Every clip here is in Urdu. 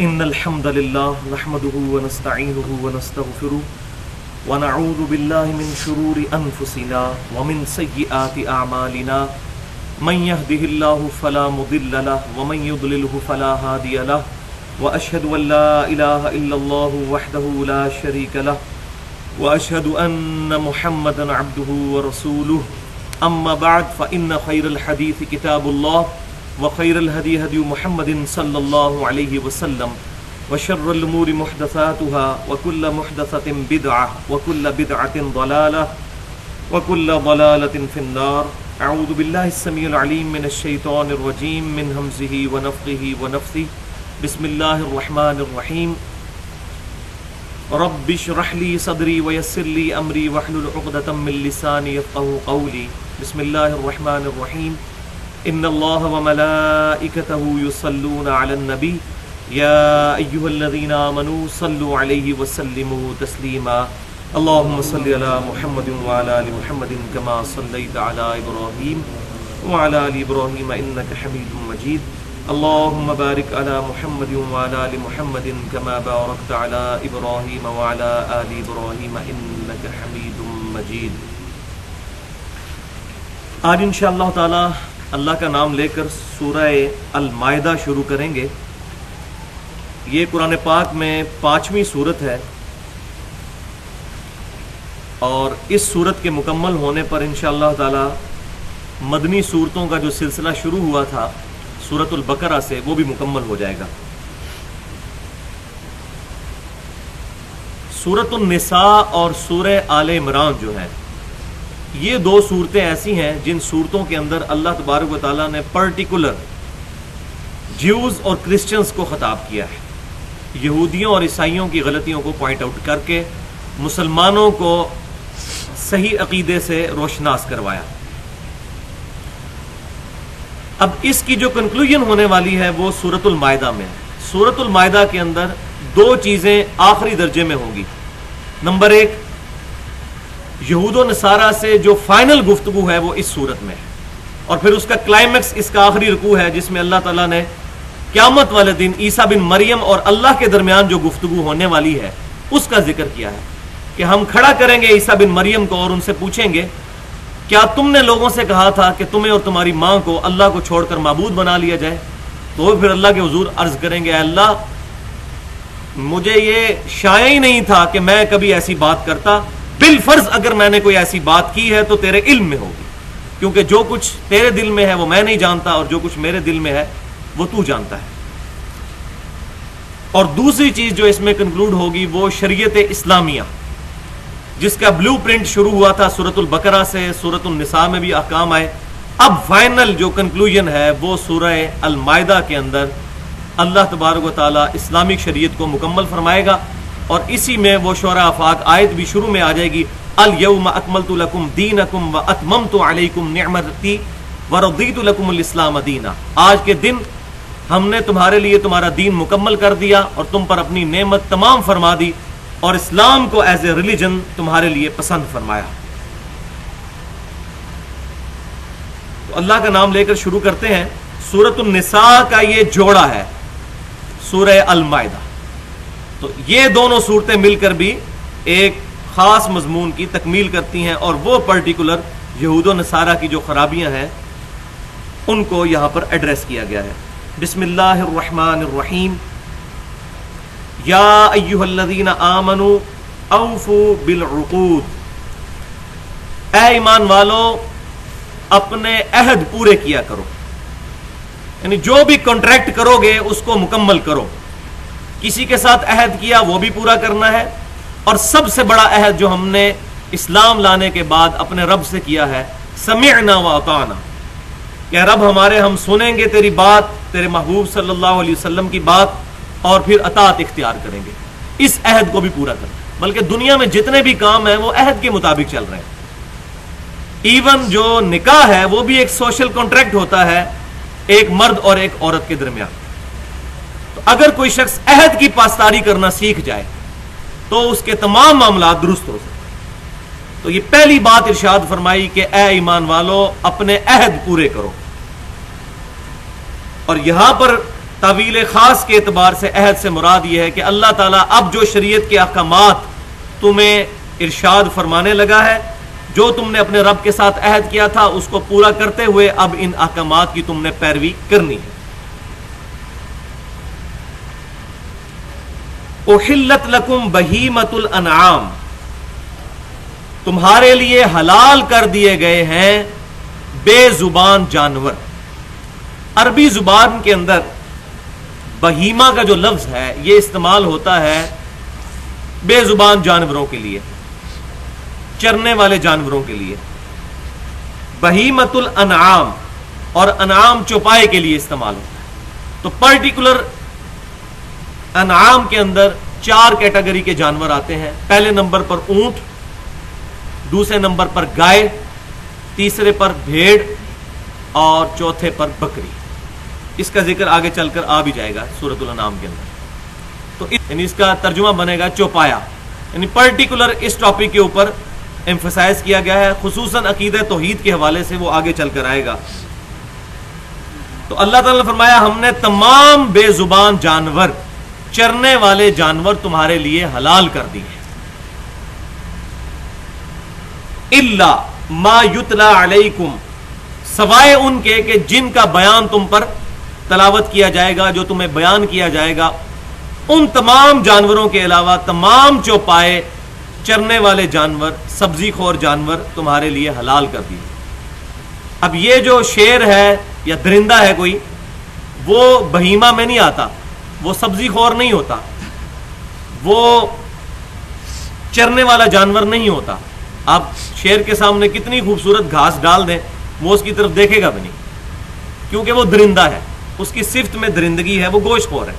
إن الحمد لله نحمده ونستعينه ونستغفره ونعوذ بالله من شرور أنفسنا ومن سيئات أعمالنا من يهده الله فلا مضل له ومن يضلله فلا هادي له وأشهد أن لا إله إلا الله وحده لا شريك له وأشهد أن محمدا عبده ورسوله أما بعد فإن خير الحديث كتاب الله وخير الهدي هدي محمد صلى الله عليه وسلم وشر الأمور محدثاتها وكل محدثة بدعة وكل بدعة ضلالة وكل ضلالة في النار. أعوذ بالله السميع العليم من الشيطان الرجيم من همزه ونفخه ونفثه. بسم الله الرحمن الرحيم. رب اشرح لي صدري ويسر لي أمري واحلل عقدة من لساني يفقهوا قولي. بسم الله الرحمن الرحيم. ان الله وملائكته يصلون على النبي يا ايها الذين امنوا صلوا عليه وسلموا تسليما. اللهم صل على محمد وعلى ال محمد كما صليت على ابراهيم وعلى ال ابراهيم انك حميد مجيد. اللهم بارك على محمد وعلى ال محمد كما باركت على ابراهيم وعلى ال ابراهيم انك حميد مجيد. آج انشاءاللہ تعالی اللہ کا نام لے کر سورہ المائدہ شروع کریں گے. یہ قرآن پاک میں 5ویں سورت ہے اور اس سورت کے مکمل ہونے پر انشاءاللہ تعالی مدنی سورتوں کا جو سلسلہ شروع ہوا تھا سورۃ البقرہ سے وہ بھی مکمل ہو جائے گا. سورۃ النساء اور سورہ آل عمران جو ہے یہ دو صورتیں ایسی ہیں جن صورتوں کے اندر اللہ تبارک و تعالیٰ نے پرٹیکولر جیوز اور کرسچنز کو خطاب کیا ہے. یہودیوں اور عیسائیوں کی غلطیوں کو پوائنٹ آؤٹ کر کے مسلمانوں کو صحیح عقیدے سے روشناس کروایا. اب اس کی جو کنکلوژن ہونے والی ہے وہ سورۃ المائدہ میں ہے. سورۃ المائدہ کے اندر دو چیزیں آخری درجے میں ہوں گی. نمبر 1، یہود و نصارہ سے جو فائنل گفتگو ہے وہ اس صورت میں ہے، اور پھر اس کا کلائمیکس اس کا آخری رکوع ہے جس میں اللہ تعالیٰ نے قیامت والے دن عیسیٰ بن مریم اور اللہ کے درمیان جو گفتگو ہونے والی ہے اس کا ذکر کیا ہے کہ ہم کھڑا کریں گے عیسیٰ بن مریم کو اور ان سے پوچھیں گے کیا تم نے لوگوں سے کہا تھا کہ تمہیں اور تمہاری ماں کو اللہ کو چھوڑ کر معبود بنا لیا جائے؟ تو وہ پھر اللہ کے حضور عرض کریں گے اے اللہ مجھے یہ شائع ہی نہیں تھا کہ میں کبھی ایسی بات کرتا، بالفرض اگر میں نے کوئی ایسی بات کی ہے تو تیرے علم میں ہوگی، کیونکہ جو کچھ تیرے دل میں ہے وہ میں نہیں جانتا اور جو کچھ میرے دل میں ہے وہ تو جانتا ہے. اور دوسری چیز جو اس میں کنکلوڈ ہوگی وہ شریعت اسلامیہ جس کا بلو پرنٹ شروع ہوا تھا سورۃ البقرہ سے، سورۃ النساء میں بھی احکام آئے. اب فائنل جو کنکلوژن ہے وہ سورہ المائدہ کے اندر اللہ تبارک و تعالیٰ اسلامک شریعت کو مکمل فرمائے گا، اور اسی میں وہ شعراء آفاق آیت بھی شروع میں آ جائے گی الیوم اکملت لکم دینکم واتممت علیکم نعمتی ورضیت لکم الاسلام دینا. آج کے دن ہم نے تمہارے لیے تمہارا دین مکمل کر دیا اور تم پر اپنی نعمت تمام فرما دی اور اسلام کو ایز اے ریلیجن تمہارے لیے پسند فرمایا. تو اللہ کا نام لے کر شروع کرتے ہیں. سورۃ النساء کا یہ جوڑا ہے سورہ المائدہ. تو یہ دونوں صورتیں مل کر بھی ایک خاص مضمون کی تکمیل کرتی ہیں، اور وہ پرٹیکولر یہود و نصارہ کی جو خرابیاں ہیں ان کو یہاں پر ایڈریس کیا گیا ہے. بسم اللہ الرحمن الرحیم. یا ایھا الذین آمنوا اوفوا بالعقود. اے ایمان والو اپنے عہد پورے کیا کرو، یعنی جو بھی کانٹریکٹ کرو گے اس کو مکمل کرو. کسی کے ساتھ عہد کیا وہ بھی پورا کرنا ہے، اور سب سے بڑا عہد جو ہم نے اسلام لانے کے بعد اپنے رب سے کیا ہے سمعنا واطعنا، کہ رب ہمارے ہم سنیں گے تیری بات، تیرے محبوب صلی اللہ علیہ وسلم کی بات، اور پھر اطاعت اختیار کریں گے. اس عہد کو بھی پورا کریں. بلکہ دنیا میں جتنے بھی کام ہیں وہ عہد کے مطابق چل رہے ہیں. ایون جو نکاح ہے وہ بھی ایک سوشل کانٹریکٹ ہوتا ہے ایک مرد اور ایک عورت کے درمیان. تو اگر کوئی شخص عہد کی پاسداری کرنا سیکھ جائے تو اس کے تمام معاملات درست ہو سکتے. تو یہ پہلی بات ارشاد فرمائی کہ اے ایمان والو اپنے عہد پورے کرو. اور یہاں پر تعویل خاص کے اعتبار سے عہد سے مراد یہ ہے کہ اللہ تعالیٰ اب جو شریعت کے احکامات تمہیں ارشاد فرمانے لگا ہے، جو تم نے اپنے رب کے ساتھ عہد کیا تھا اس کو پورا کرتے ہوئے اب ان احکامات کی تم نے پیروی کرنی ہے۔ احلت لکم بہیمۃ الانعام، تمہارے لیے حلال کر دیے گئے ہیں بے زبان جانور۔ عربی زبان کے اندر بہیمہ کا جو لفظ ہے یہ استعمال ہوتا ہے بے زبان جانوروں کے لیے، چرنے والے جانوروں کے لیے۔ بہیمۃ الانعام اور انعام چوپائے کے لیے استعمال ہوتا ہے۔ تو پرٹیکولر انعام کے اندر 4 کیٹیگری کے جانور آتے ہیں۔ پہلے نمبر پر اونٹ، دوسرے نمبر پر گائے، تیسرے پر بھیڑ اور چوتھے پر بکری۔ اس کا ذکر آگے چل کر آ بھی جائے گا سورۃ الانعام کے اندر۔ تو یعنی اس کا ترجمہ بنے گا چوپایا، یعنی پرٹیکولر اس ٹاپک کے اوپر ایمفسائز کیا گیا ہے، خصوصاً عقیدہ توحید کے حوالے سے، وہ آگے چل کر آئے گا۔ تو اللہ تعالیٰ نے فرمایا ہم نے تمام بے زبان جانور، چرنے والے جانور تمہارے لیے حلال کر دیے، الا ما یتلا علیکم، سوائے ان کے کہ جن کا بیان تم پر تلاوت کیا جائے گا، جو تمہیں بیان کیا جائے گا، ان تمام جانوروں کے علاوہ تمام چوپائے، چرنے والے جانور، سبزی خور جانور تمہارے لیے حلال کر دیے۔ اب یہ جو شیر ہے یا درندہ ہے کوئی، وہ بہیمہ میں نہیں آتا، وہ سبزی خور نہیں ہوتا، وہ چرنے والا جانور نہیں ہوتا۔ آپ شیر کے سامنے کتنی خوبصورت گھاس ڈال دیں وہ اس کی طرف دیکھے گا بھی نہیں، کیونکہ وہ درندہ ہے، اس کی صفت میں درندگی ہے، وہ گوشت خور ہے۔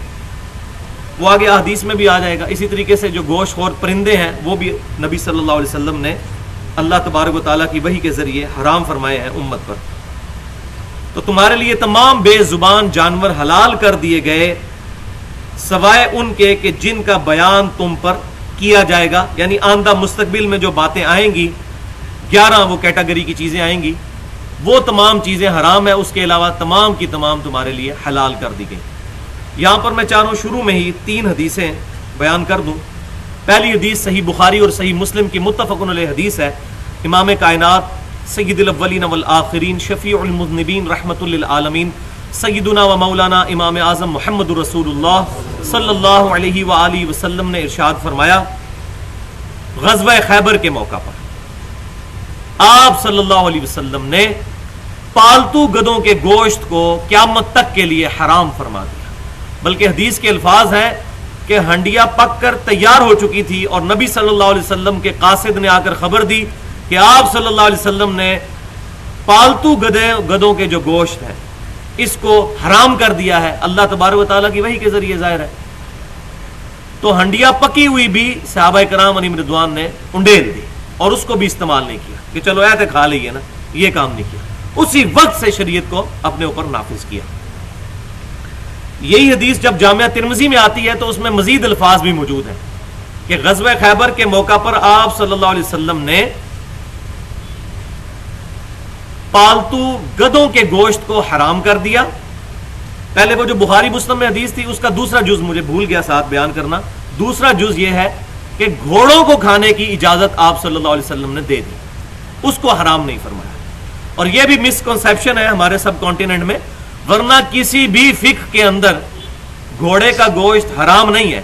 وہ آگے احادیث میں بھی آ جائے گا۔ اسی طریقے سے جو گوشت خور پرندے ہیں وہ بھی نبی صلی اللہ علیہ وسلم نے اللہ تبارک و تعالیٰ کی وحی کے ذریعے حرام فرمائے ہیں امت پر۔ تو تمہارے لیے تمام بے زبان جانور حلال کر دیے گئے، سوائے ان کے کہ جن کا بیان تم پر کیا جائے گا، یعنی آئندہ مستقبل میں جو باتیں آئیں گی، 11 وہ کیٹیگری کی چیزیں آئیں گی، وہ تمام چیزیں حرام ہیں، اس کے علاوہ تمام کی تمام تمہارے لیے حلال کر دی گئی۔ یہاں پر میں چاہوں شروع میں ہی 3 حدیثیں بیان کر دوں۔ پہلی حدیث صحیح بخاری اور صحیح مسلم کی متفق علیہ حدیث ہے۔ امام کائنات سید الاولین والآخرین شفیع المذنبین رحمۃ للعالمین سیدنا و مولانا امام اعظم محمد رسول اللہ صلی اللہ علیہ وآلہ وسلم نے ارشاد فرمایا، غزوہ خیبر کے موقع پر آپ صلی اللہ علیہ وسلم نے پالتو گدوں کے گوشت کو قیامت تک کے لیے حرام فرما دیا۔ بلکہ حدیث کے الفاظ ہیں کہ ہنڈیا پک کر تیار ہو چکی تھی اور نبی صلی اللہ علیہ وسلم کے قاصد نے آ کر خبر دی کہ آپ صلی اللہ علیہ وسلم نے پالتو گدوں کے جو گوشت ہے اس کو حرام کر دیا ہے، اللہ تبارک و تعالیٰ کی وحی کے ذریعے ظاہر ہے۔ تو ہنڈیا پکی ہوئی بھی صحابہ کرام علیہم رضوان نے انڈیل دی اور اس کو بھی استعمال نہیں کیا کہ چلو ایسے کھا لئیے نا، یہ کام نہیں کیا، اسی وقت سے شریعت کو اپنے اوپر نافذ کیا۔ یہی حدیث جب جامعہ ترمذی میں آتی ہے تو اس میں مزید الفاظ بھی موجود ہیں کہ غزوہ خیبر کے موقع پر آپ صلی اللہ علیہ وسلم نے پالتو گدوں کے گوشت کو حرام کر دیا۔ پہلے وہ جو بخاری مسلم میں حدیث تھی اس کا دوسرا جز مجھے بھول گیا ساتھ بیان کرنا۔ دوسرا جز یہ ہے کہ گھوڑوں کو کھانے کی اجازت آپ صلی اللہ علیہ وسلم نے دے دی، اس کو حرام نہیں فرمایا۔ اور یہ بھی مسکنسیپشن ہے ہمارے سب کانٹیننٹ میں، ورنہ کسی بھی فقہ کے اندر گھوڑے کا گوشت حرام نہیں ہے۔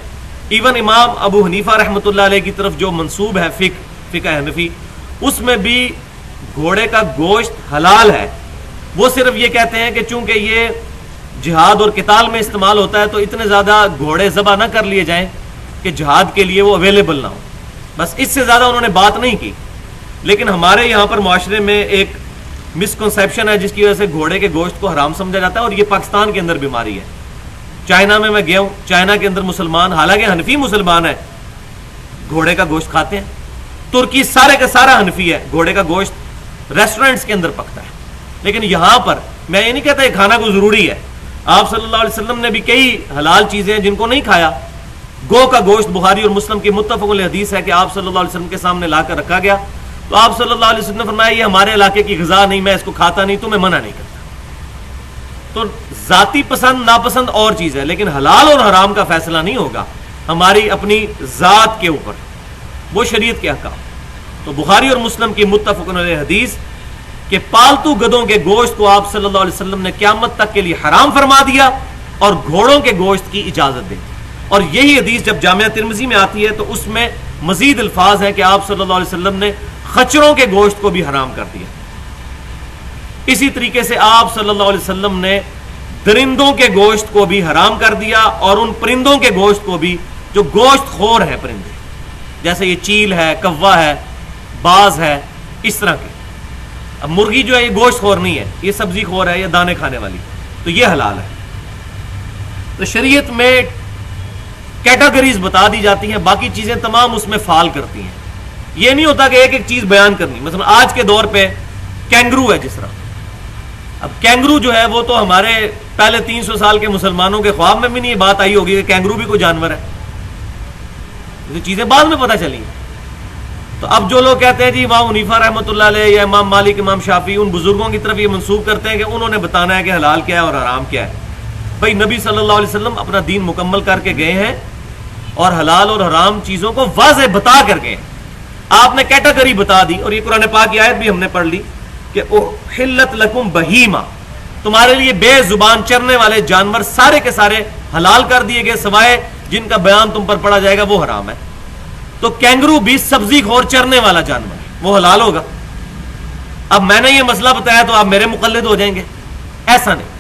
ایون امام ابو حنیفہ رحمۃ اللہ علیہ کی طرف جو منسوب ہے فقہ حنفی، اس میں بھی گھوڑے کا گوشت حلال ہے۔ وہ صرف یہ کہتے ہیں کہ چونکہ یہ جہاد اور قتال میں استعمال ہوتا ہے تو اتنے زیادہ گھوڑے ذبح نہ کر لیے جائیں کہ جہاد کے لیے وہ اویلیبل نہ ہو، بس اس سے زیادہ انہوں نے بات نہیں کی۔ لیکن ہمارے یہاں پر معاشرے میں ایک مسکنسیپشن ہے جس کی وجہ سے گھوڑے کے گوشت کو حرام سمجھا جاتا ہے، اور یہ پاکستان کے اندر بیماری ہے۔ چائنا میں گیا ہوں، چائنا کے اندر مسلمان، حالانکہ حنفی مسلمان ہے، گھوڑے کا گوشت کھاتے ہیں۔ ترکی سارے کا سارا حنفی ہے، گھوڑے کا گوشت ریسٹورنٹس کے اندر پکتا ہے۔ لیکن یہاں پر میں یہ نہیں کہتا یہ کھانا کوئی ضروری ہے، آپ صلی اللہ علیہ وسلم نے بھی کئی حلال چیزیں ہیں جن کو نہیں کھایا۔ گو کا گوشت بخاری اور مسلم کی متفق علیہ حدیث ہے کہ آپ صلی اللہ علیہ وسلم کے سامنے لا کر رکھا گیا تو آپ صلی اللہ علیہ وسلم نے فرمایا یہ ہمارے علاقے کی غذا نہیں، میں اس کو کھاتا نہیں، تو میں منع نہیں کرتا۔ تو ذاتی پسند ناپسند اور چیز ہے، لیکن حلال اور حرام کا فیصلہ نہیں ہوگا ہماری اپنی ذات کے اوپر، وہ شریعت کے احکام۔ تو بخاری اور مسلم کی متفق علیہ حدیث کہ پالتو گدھوں کے گوشت کو آپ صلی اللہ علیہ وسلم نے قیامت تک کے لیے حرام فرما دیا اور گھوڑوں کے گوشت کی اجازت دی۔ اور یہی حدیث جب جامعہ ترمذی میں آتی ہے تو اس میں مزید الفاظ ہیں کہ آپ صلی اللہ علیہ وسلم نے خچروں کے گوشت کو بھی حرام کر دیا۔ اسی طریقے سے آپ صلی اللہ علیہ وسلم نے درندوں کے گوشت کو بھی حرام کر دیا، اور ان پرندوں کے گوشت کو بھی جو گوشت خور ہے، پرندے جیسے یہ چیل ہے، کوا ہے، باز ہے، اس طرح کے۔ اب مرغی جو ہے یہ گوشت خور نہیں ہے، یہ سبزی خور ہے، یہ دانے کھانے والی، تو یہ حلال ہے۔ تو شریعت میں کیٹاگریز بتا دی جاتی ہیں، باقی چیزیں تمام اس میں فال کرتی ہیں۔ یہ نہیں ہوتا کہ ایک ایک چیز بیان کرنی، مثلا آج کے دور پہ کینگرو ہے جس طرح، اب کینگرو جو ہے وہ تو ہمارے پہلے 300 سال کے مسلمانوں کے خواب میں بھی نہیں یہ بات آئی ہوگی کہ کینگرو بھی کوئی جانور ہے، یہ چیزیں بعد میں پتہ چلی۔ تو اب جو لوگ کہتے ہیں جی امام حنیفہ رحمۃ اللہ علیہ یا امام مالک، امام شافعی، ان بزرگوں کی طرف یہ منسوب کرتے ہیں کہ انہوں نے بتانا ہے کہ حلال کیا ہے اور حرام کیا ہے۔ بھائی نبی صلی اللہ علیہ وسلم اپنا دین مکمل کر کے گئے ہیں اور حلال اور حرام چیزوں کو واضح بتا کر گئے ہیں۔ آپ نے کیٹیگری بتا دی، اور یہ قرآن پاک کی آیت بھی ہم نے پڑھ لی کہ احلت لکم بہیمہ، تمہارے لیے بے زبان چرنے والے جانور سارے کے سارے حلال کر دیے گئے، سوائے جن کا بیان تم پر پڑا جائے گا وہ حرام ہے۔ تو کینگرو بھی سبزی خور چرنے والا جانور ہے، وہ حلال ہوگا۔ اب میں نے یہ مسئلہ بتایا تو آپ میرے مقلد ہو جائیں گے، ایسا نہیں۔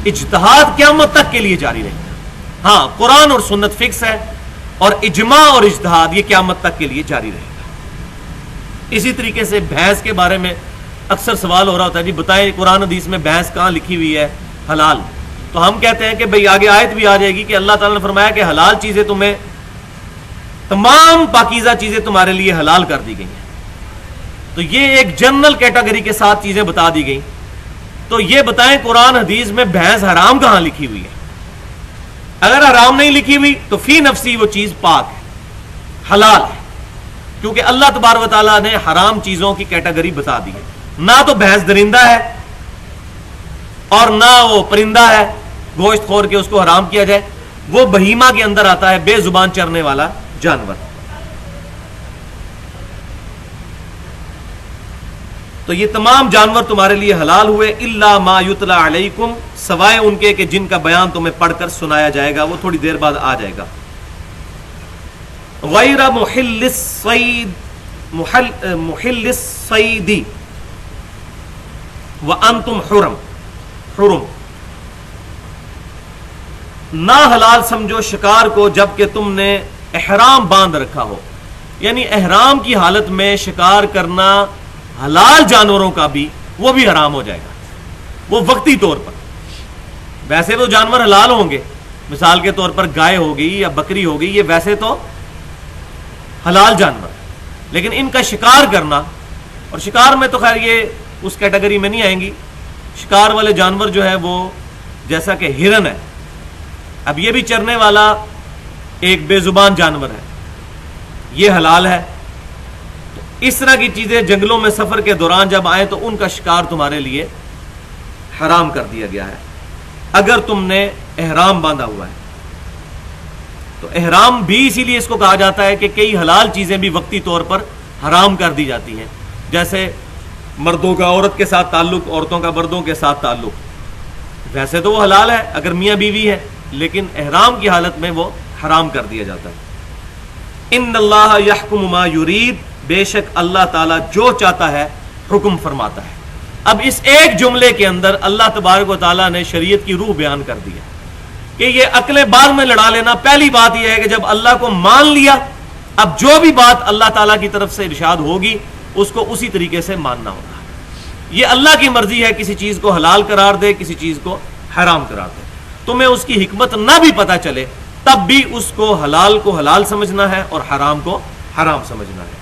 اجتہاد قیامت تک کے لیے جاری رہے گا۔ ہاں قرآن اور سنت فکس ہے، اور اجماع اور اجتہاد یہ قیامت تک کے لیے جاری رہے گا۔ اسی طریقے سے بھینس کے بارے میں اکثر سوال ہو رہا ہوتا ہے، جی بتائیں قرآن حدیث میں بھینس کہاں لکھی ہوئی ہے حلال؟ تو ہم کہتے ہیں کہ بھئی آگے آیت بھی آ جائے گی کہ اللہ تعالیٰ نے فرمایا کہ حلال چیزیں تمہیں، تمام پاکیزہ چیزیں تمہارے لیے حلال کر دی گئی ہیں۔ تو یہ ایک جنرل کیٹیگری کے ساتھ چیزیں بتا دی گئیں۔ تو یہ بتائیں قرآن حدیث میں بھینس حرام کہاں لکھی ہوئی ہے؟ اگر حرام نہیں لکھی ہوئی تو فی نفسی وہ چیز پاک ہے، حلال ہے، کیونکہ اللہ تبارک و تعالیٰ نے حرام چیزوں کی کیٹیگری بتا دی ہے۔ نہ تو بھینس درندہ ہے اور نہ وہ پرندہ ہے گوشت خور کے اس کو حرام کیا جائے، وہ بہیمہ کے اندر آتا ہے، بے زبان چرنے والا جانور۔ تو یہ تمام جانور تمہارے لیے حلال ہوئے، الا ما یتلا علیکم، سوائے ان کے کہ جن کا بیان تمہیں پڑھ کر سنایا جائے گا، وہ تھوڑی دیر بعد آ جائے گا۔ غیر محل الصید، محل الصید وانتم حرم، حرم، نہ حلال سمجھو شکار کو جبکہ تم نے احرام باندھ رکھا ہو، یعنی احرام کی حالت میں شکار کرنا حلال جانوروں کا بھی، وہ بھی حرام ہو جائے گا، وہ وقتی طور پر۔ ویسے تو جانور حلال ہوں گے، مثال کے طور پر گائے ہوگی یا بکری ہوگی، یہ ویسے تو حلال جانور، لیکن ان کا شکار کرنا، اور شکار میں تو خیر یہ اس کیٹیگری میں نہیں آئیں گی، شکار والے جانور جو ہے وہ جیسا کہ ہرن ہے، اب یہ بھی چرنے والا ایک بے زبان جانور ہے، یہ حلال ہے۔ تو اس طرح کی چیزیں جنگلوں میں سفر کے دوران جب آئیں تو ان کا شکار تمہارے لیے حرام کر دیا گیا ہے اگر تم نے احرام باندھا ہوا ہے۔ تو احرام بھی اسی لیے اس کو کہا جاتا ہے کہ کئی حلال چیزیں بھی وقتی طور پر حرام کر دی جاتی ہیں، جیسے مردوں کا عورت کے ساتھ تعلق، عورتوں کا مردوں کے ساتھ تعلق، ویسے تو وہ حلال ہے اگر میاں بیوی ہے، لیکن احرام کی حالت میں وہ حرام کر دیا جاتا ہے۔ ان اللہ یحکم ما یرید، بے شک اللہ تعالیٰ جو چاہتا ہے حکم فرماتا ہے۔ اب اس ایک جملے کے اندر اللہ تبارک و تعالیٰ نے شریعت کی روح بیان کر دیا کہ یہ عقلیں بعد میں لڑا لینا۔ پہلی بات یہ ہے کہ جب اللہ کو مان لیا، اب جو بھی بات اللہ تعالیٰ کی طرف سے ارشاد ہوگی اس کو اسی طریقے سے ماننا ہوگا۔ یہ اللہ کی مرضی ہے، کسی چیز کو حلال قرار دے، کسی چیز کو حرام قرار دے۔ تمہیں اس کی حکمت نہ بھی پتہ چلے تب بھی اس کو حلال سمجھنا ہے اور حرام کو حرام سمجھنا ہے۔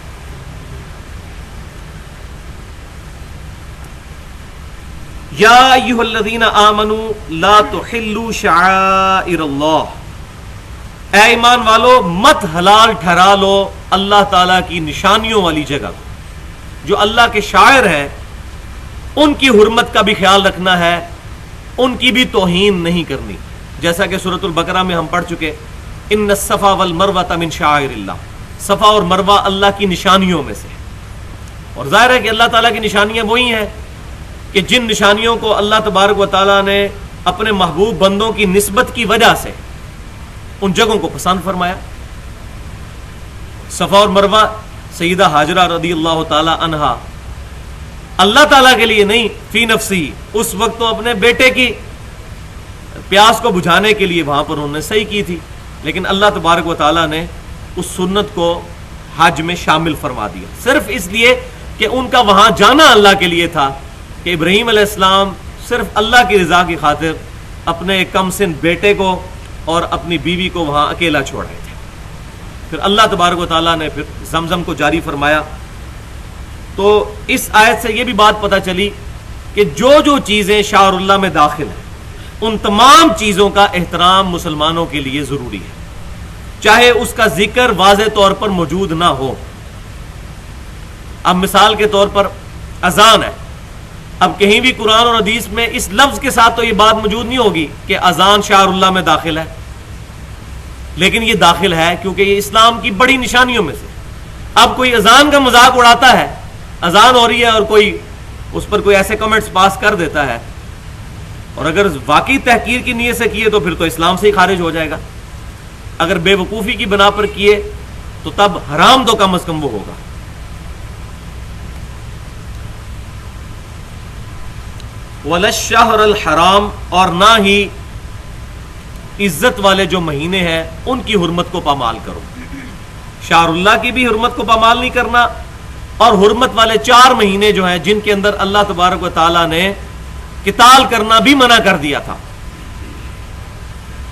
یا ایھا الذین آمنوا لا تحلوا شعائر اللہ، اے ایمان والو مت حلال ٹھہرا لو اللہ تعالیٰ کی نشانیوں والی جگہ کو، جو اللہ کے شاعر ہیں ان کی حرمت کا بھی خیال رکھنا ہے، ان کی بھی توہین نہیں کرنی، جیسا کہ سورۃ البقرہ میں ہم پڑھ چکے، ان الصفا والمروہ من شعائر اللہ، صفا اور مروہ اللہ کی نشانیوں میں سے، اور ظاہر ہے کہ اللہ تعالیٰ کی نشانیاں وہی ہیں کہ جن نشانیوں کو اللہ تبارک و تعالیٰ نے اپنے محبوب بندوں کی نسبت کی وجہ سے ان جگہوں کو پسند فرمایا۔ صفا اور مروہ سیدہ ہاجرہ رضی اللہ تعالی عنہا اللہ تعالیٰ کے لیے نہیں، فی نفسی، اس وقت تو اپنے بیٹے کی پیاس کو بجھانے کے لیے وہاں پر انہوں نے صحیح کی تھی، لیکن اللہ تبارک و تعالیٰ نے اس سنت کو حج میں شامل فرما دیا، صرف اس لیے کہ ان کا وہاں جانا اللہ کے لیے تھا، کہ ابراہیم علیہ السلام صرف اللہ کی رضا کی خاطر اپنے کم سن بیٹے کو اور اپنی بیوی کو وہاں اکیلا چھوڑ رہے تھے۔ پھر اللہ تبارک و تعالیٰ نے پھر زمزم کو جاری فرمایا۔ تو اس آیت سے یہ بھی بات پتہ چلی کہ جو جو چیزیں شعائر اللہ میں داخل ہیں ان تمام چیزوں کا احترام مسلمانوں کے لیے ضروری ہے، چاہے اس کا ذکر واضح طور پر موجود نہ ہو۔ اب مثال کے طور پر اذان ہے، اب کہیں بھی قرآن اور حدیث میں اس لفظ کے ساتھ تو یہ بات موجود نہیں ہوگی کہ اذان شعائر اللہ میں داخل ہے، لیکن یہ داخل ہے کیونکہ یہ اسلام کی بڑی نشانیوں میں سے۔ اب کوئی اذان کا مذاق اڑاتا ہے، اذان ہو رہی ہے اور کوئی اس پر کوئی ایسے کمنٹس پاس کر دیتا ہے، اور اگر واقعی تحقیر کی نیت سے کیے تو پھر تو اسلام سے ہی خارج ہو جائے گا، اگر بے وقوفی کی بنا پر کیے تو تب حرام تو کم از کم وہ ہوگا۔ وَلَا الشَّهْرَ الْحَرَامِ، اور نہ ہی عزت والے جو مہینے ہیں ان کی حرمت کو پامال کرو۔ شہر اللہ کی بھی حرمت کو پامال نہیں کرنا، اور حرمت والے 4 مہینے جو ہیں جن کے اندر اللہ تبارک و تعالیٰ نے قتال کرنا بھی منع کر دیا تھا،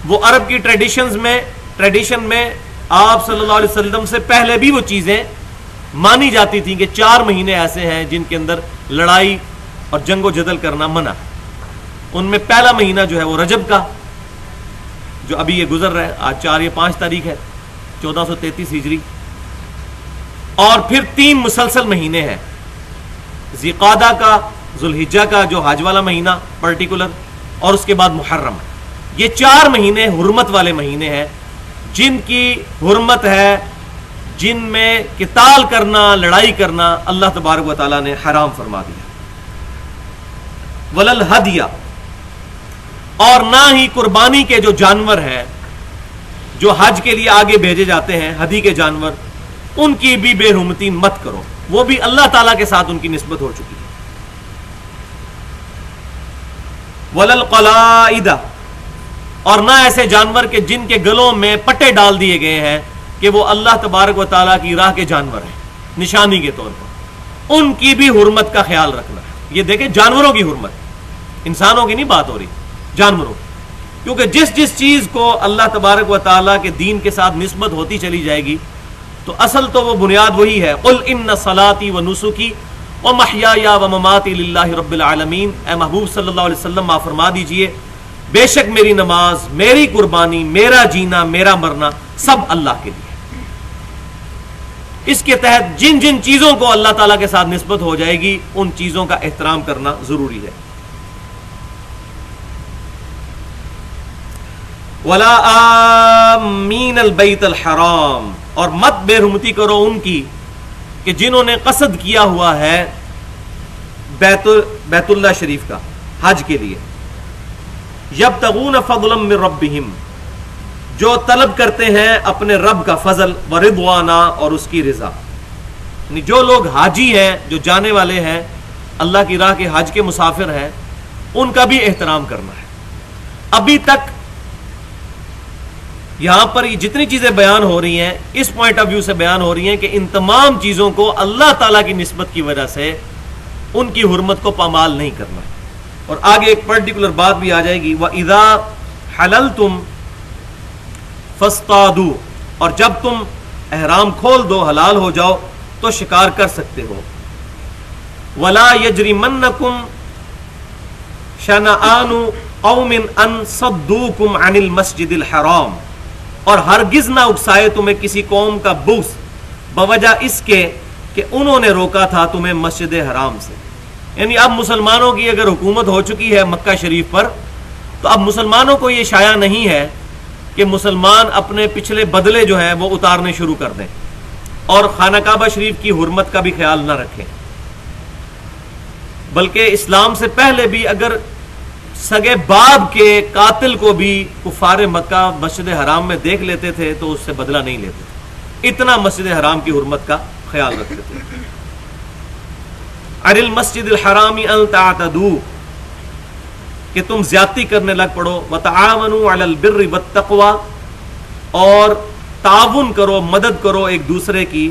وہ عرب کی ٹریڈیشن میں آپ صلی اللہ علیہ وسلم سے پہلے بھی وہ چیزیں مانی جاتی تھیں کہ 4 مہینے ایسے ہیں جن کے اندر لڑائی اور جنگ و جدل کرنا منع۔ ان میں پہلا مہینہ جو ہے وہ رجب کا، جو ابھی یہ گزر رہا ہے، آج 4 یا 5 تاریخ ہے 1433 ہجری، اور پھر 3 مسلسل مہینے ہیں، ذی قعدہ کا، ذوالحجہ کا جو حج والا مہینہ پرٹیکولر، اور اس کے بعد محرم۔ یہ 4 مہینے حرمت والے مہینے ہیں جن کی حرمت ہے، جن میں قتال کرنا، لڑائی کرنا اللہ تبارک و تعالیٰ نے حرام فرما دیا۔ وَلَا الْهَدْيَ، اور نہ ہی قربانی کے جو جانور ہیں جو حج کے لیے آگے بھیجے جاتے ہیں، ہدی کے جانور، ان کی بھی بے حرمتی مت کرو، وہ بھی اللہ تعالیٰ کے ساتھ ان کی نسبت ہو چکی ہے۔ وَلَا الْقَلَائِدَ، اور نہ ایسے جانور کہ جن کے گلوں میں پٹے ڈال دیے گئے ہیں کہ وہ اللہ تبارک و تعالیٰ کی راہ کے جانور ہیں نشانی کے طور پر، ان کی بھی حرمت کا خیال رکھنا ہے۔ یہ دیکھیں جانوروں کی حرمت، انسانوں کی نہیں بات ہو رہی، جانوروں، کیونکہ جس چیز کو اللہ تبارک و تعالیٰ کے دین کے ساتھ نسبت ہوتی چلی جائے گی تو اصل تو وہ بنیاد وہی ہے۔ قُلْ إِنَّ صَلَاتِي وَنُسُكِي وَمَحْيَايَ وَمَمَاتِي لِلَّهِ رَبِّ الْعَالَمِينَ، اے محبوب صلی اللہ علیہ وسلم آپ فرما دیجئے بے شک میری نماز، میری قربانی، میرا جینا، میرا مرنا سب اللہ کے لیے۔ اس کے تحت جن جن چیزوں کو اللہ تعالیٰ کے ساتھ نسبت ہو جائے گی ان چیزوں کا احترام کرنا ضروری ہے۔ وَلَا آمِينَ الْبَيْتَ الْحَرَامِ، اور مت بے حرمتی کرو ان کی کہ جنہوں نے قصد کیا ہوا ہے بیت اللہ شریف کا حج کے لیے، یبتغون فضلا من ربہم، جو طلب کرتے ہیں اپنے رب کا فضل، ورضوانا، اور اس کی رضا، یعنی جو لوگ حاجی ہیں، جو جانے والے ہیں اللہ کی راہ کے حج کے مسافر ہیں، ان کا بھی احترام کرنا ہے۔ ابھی تک یہاں پر جتنی چیزیں بیان ہو رہی ہیں اس پوائنٹ آف ویو سے بیان ہو رہی ہیں کہ ان تمام چیزوں کو اللہ تعالیٰ کی نسبت کی وجہ سے ان کی حرمت کو پامال نہیں کرنا ہے۔ اور آگے ایک پرٹیکولر بات بھی آ جائے گی، وَإِذَا حَلَلْتُمْ فَاصْطَادُوا، اور جب تم احرام کھول دو، حلال ہو جاؤ تو شکار کر سکتے ہو۔ وَلَا يَجْرِمَنَّكُمْ شَنَآنُ قَوْمٍ أَن صَدُّوكُمْ عَنِ الْمَسْجِدِ الْحَرَامِ، اور ہرگز نہ اکسائے تمہیں کسی قوم کا بغض بوجہ اس کے کہ انہوں نے روکا تھا تمہیں مسجد حرام سے۔ یعنی اب مسلمانوں کی اگر حکومت ہو چکی ہے مکہ شریف پر تو اب مسلمانوں کو یہ شایع نہیں ہے کہ مسلمان اپنے پچھلے بدلے جو ہیں وہ اتارنے شروع کر دیں اور خانہ کعبہ شریف کی حرمت کا بھی خیال نہ رکھیں، بلکہ اسلام سے پہلے بھی اگر سگے باپ کے قاتل کو بھی کفار مکہ مسجد حرام میں دیکھ لیتے تھے تو اس سے بدلہ نہیں لیتے تھے، اتنا مسجد حرام کی حرمت کا خیال رکھتے تھے۔ عن المسجد الحرام ان تعتدوا، کہ تم زیادتی کرنے لگ پڑو، وتعاونوا علی البر والتقوی، اور تعاون کرو، مدد کرو ایک دوسرے کی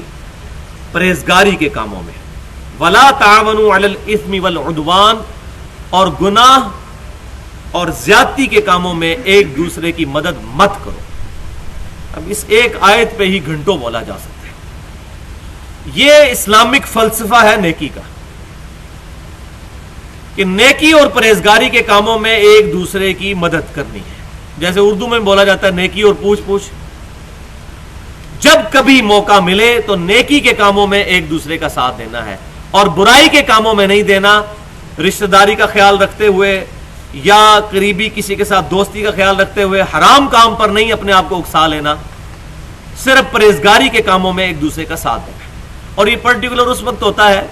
پرہیزگاری کے کاموں میں، ولا تعاونوا علی الاثم والعدوان، اور گناہ اور زیادتی کے کاموں میں ایک دوسرے کی مدد مت کرو۔ اب اس ایک آیت پہ ہی گھنٹوں بولا جا سکتا ہے۔ یہ اسلامک فلسفہ ہے نیکی کا، کہ نیکی اور پرہیزگاری کے کاموں میں ایک دوسرے کی مدد کرنی ہے۔ جیسے اردو میں بولا جاتا ہے نیکی اور پوچھ پوچھ، جب کبھی موقع ملے تو نیکی کے کاموں میں ایک دوسرے کا ساتھ دینا ہے اور برائی کے کاموں میں نہیں دینا، رشتہ داری کا خیال رکھتے ہوئے یا قریبی کسی کے ساتھ دوستی کا خیال رکھتے ہوئے حرام کام پر نہیں اپنے آپ کو اکسا لینا، صرف پرہیزگاری کے کاموں میں ایک دوسرے کا ساتھ دینا۔ اور یہ پرٹیکولر اس وقت ہوتا ہے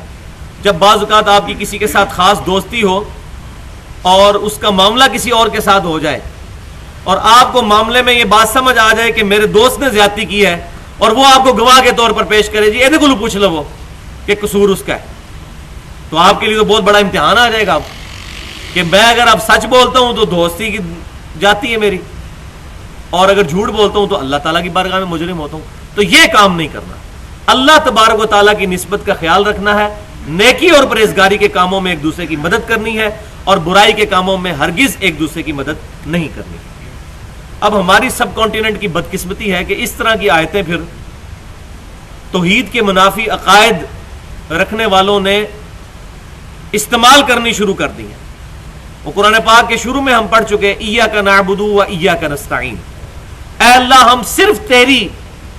جب بعض اوقات آپ کی کسی کے ساتھ خاص دوستی ہو اور اس کا معاملہ کسی اور کے ساتھ ہو جائے اور آپ کو معاملے میں یہ بات سمجھ آ جائے کہ میرے دوست نے زیادتی کی ہے اور وہ آپ کو گواہ کے طور پر پیش کرے، جی یہ کو پوچھ لو وہ کہ قصور اس کا ہے، تو آپ کے لیے تو بہت بڑا امتحان آ جائے گا کہ میں اگر اب سچ بولتا ہوں تو دوستی کی جاتی ہے میری، اور اگر جھوٹ بولتا ہوں تو اللہ تعالیٰ کی بارگاہ میں مجرم ہوتا ہوں۔ تو یہ کام نہیں کرنا، اللہ تبارک و تعالیٰ کی نسبت کا خیال رکھنا ہے، نیکی اور پرہیزگاری کے کاموں میں ایک دوسرے کی مدد کرنی ہے اور برائی کے کاموں میں ہرگز ایک دوسرے کی مدد نہیں کرنی۔ اب ہماری سب کانٹیننٹ کی بدقسمتی ہے کہ اس طرح کی آیتیں پھر توحید کے منافی عقائد رکھنے والوں نے استعمال کرنی شروع کر دی ہیں۔ وہ قرآن پاک کے شروع میں ہم پڑھ چکے، ایاک نعبد و ایاک نستعین، اے اللہ ہم صرف تیری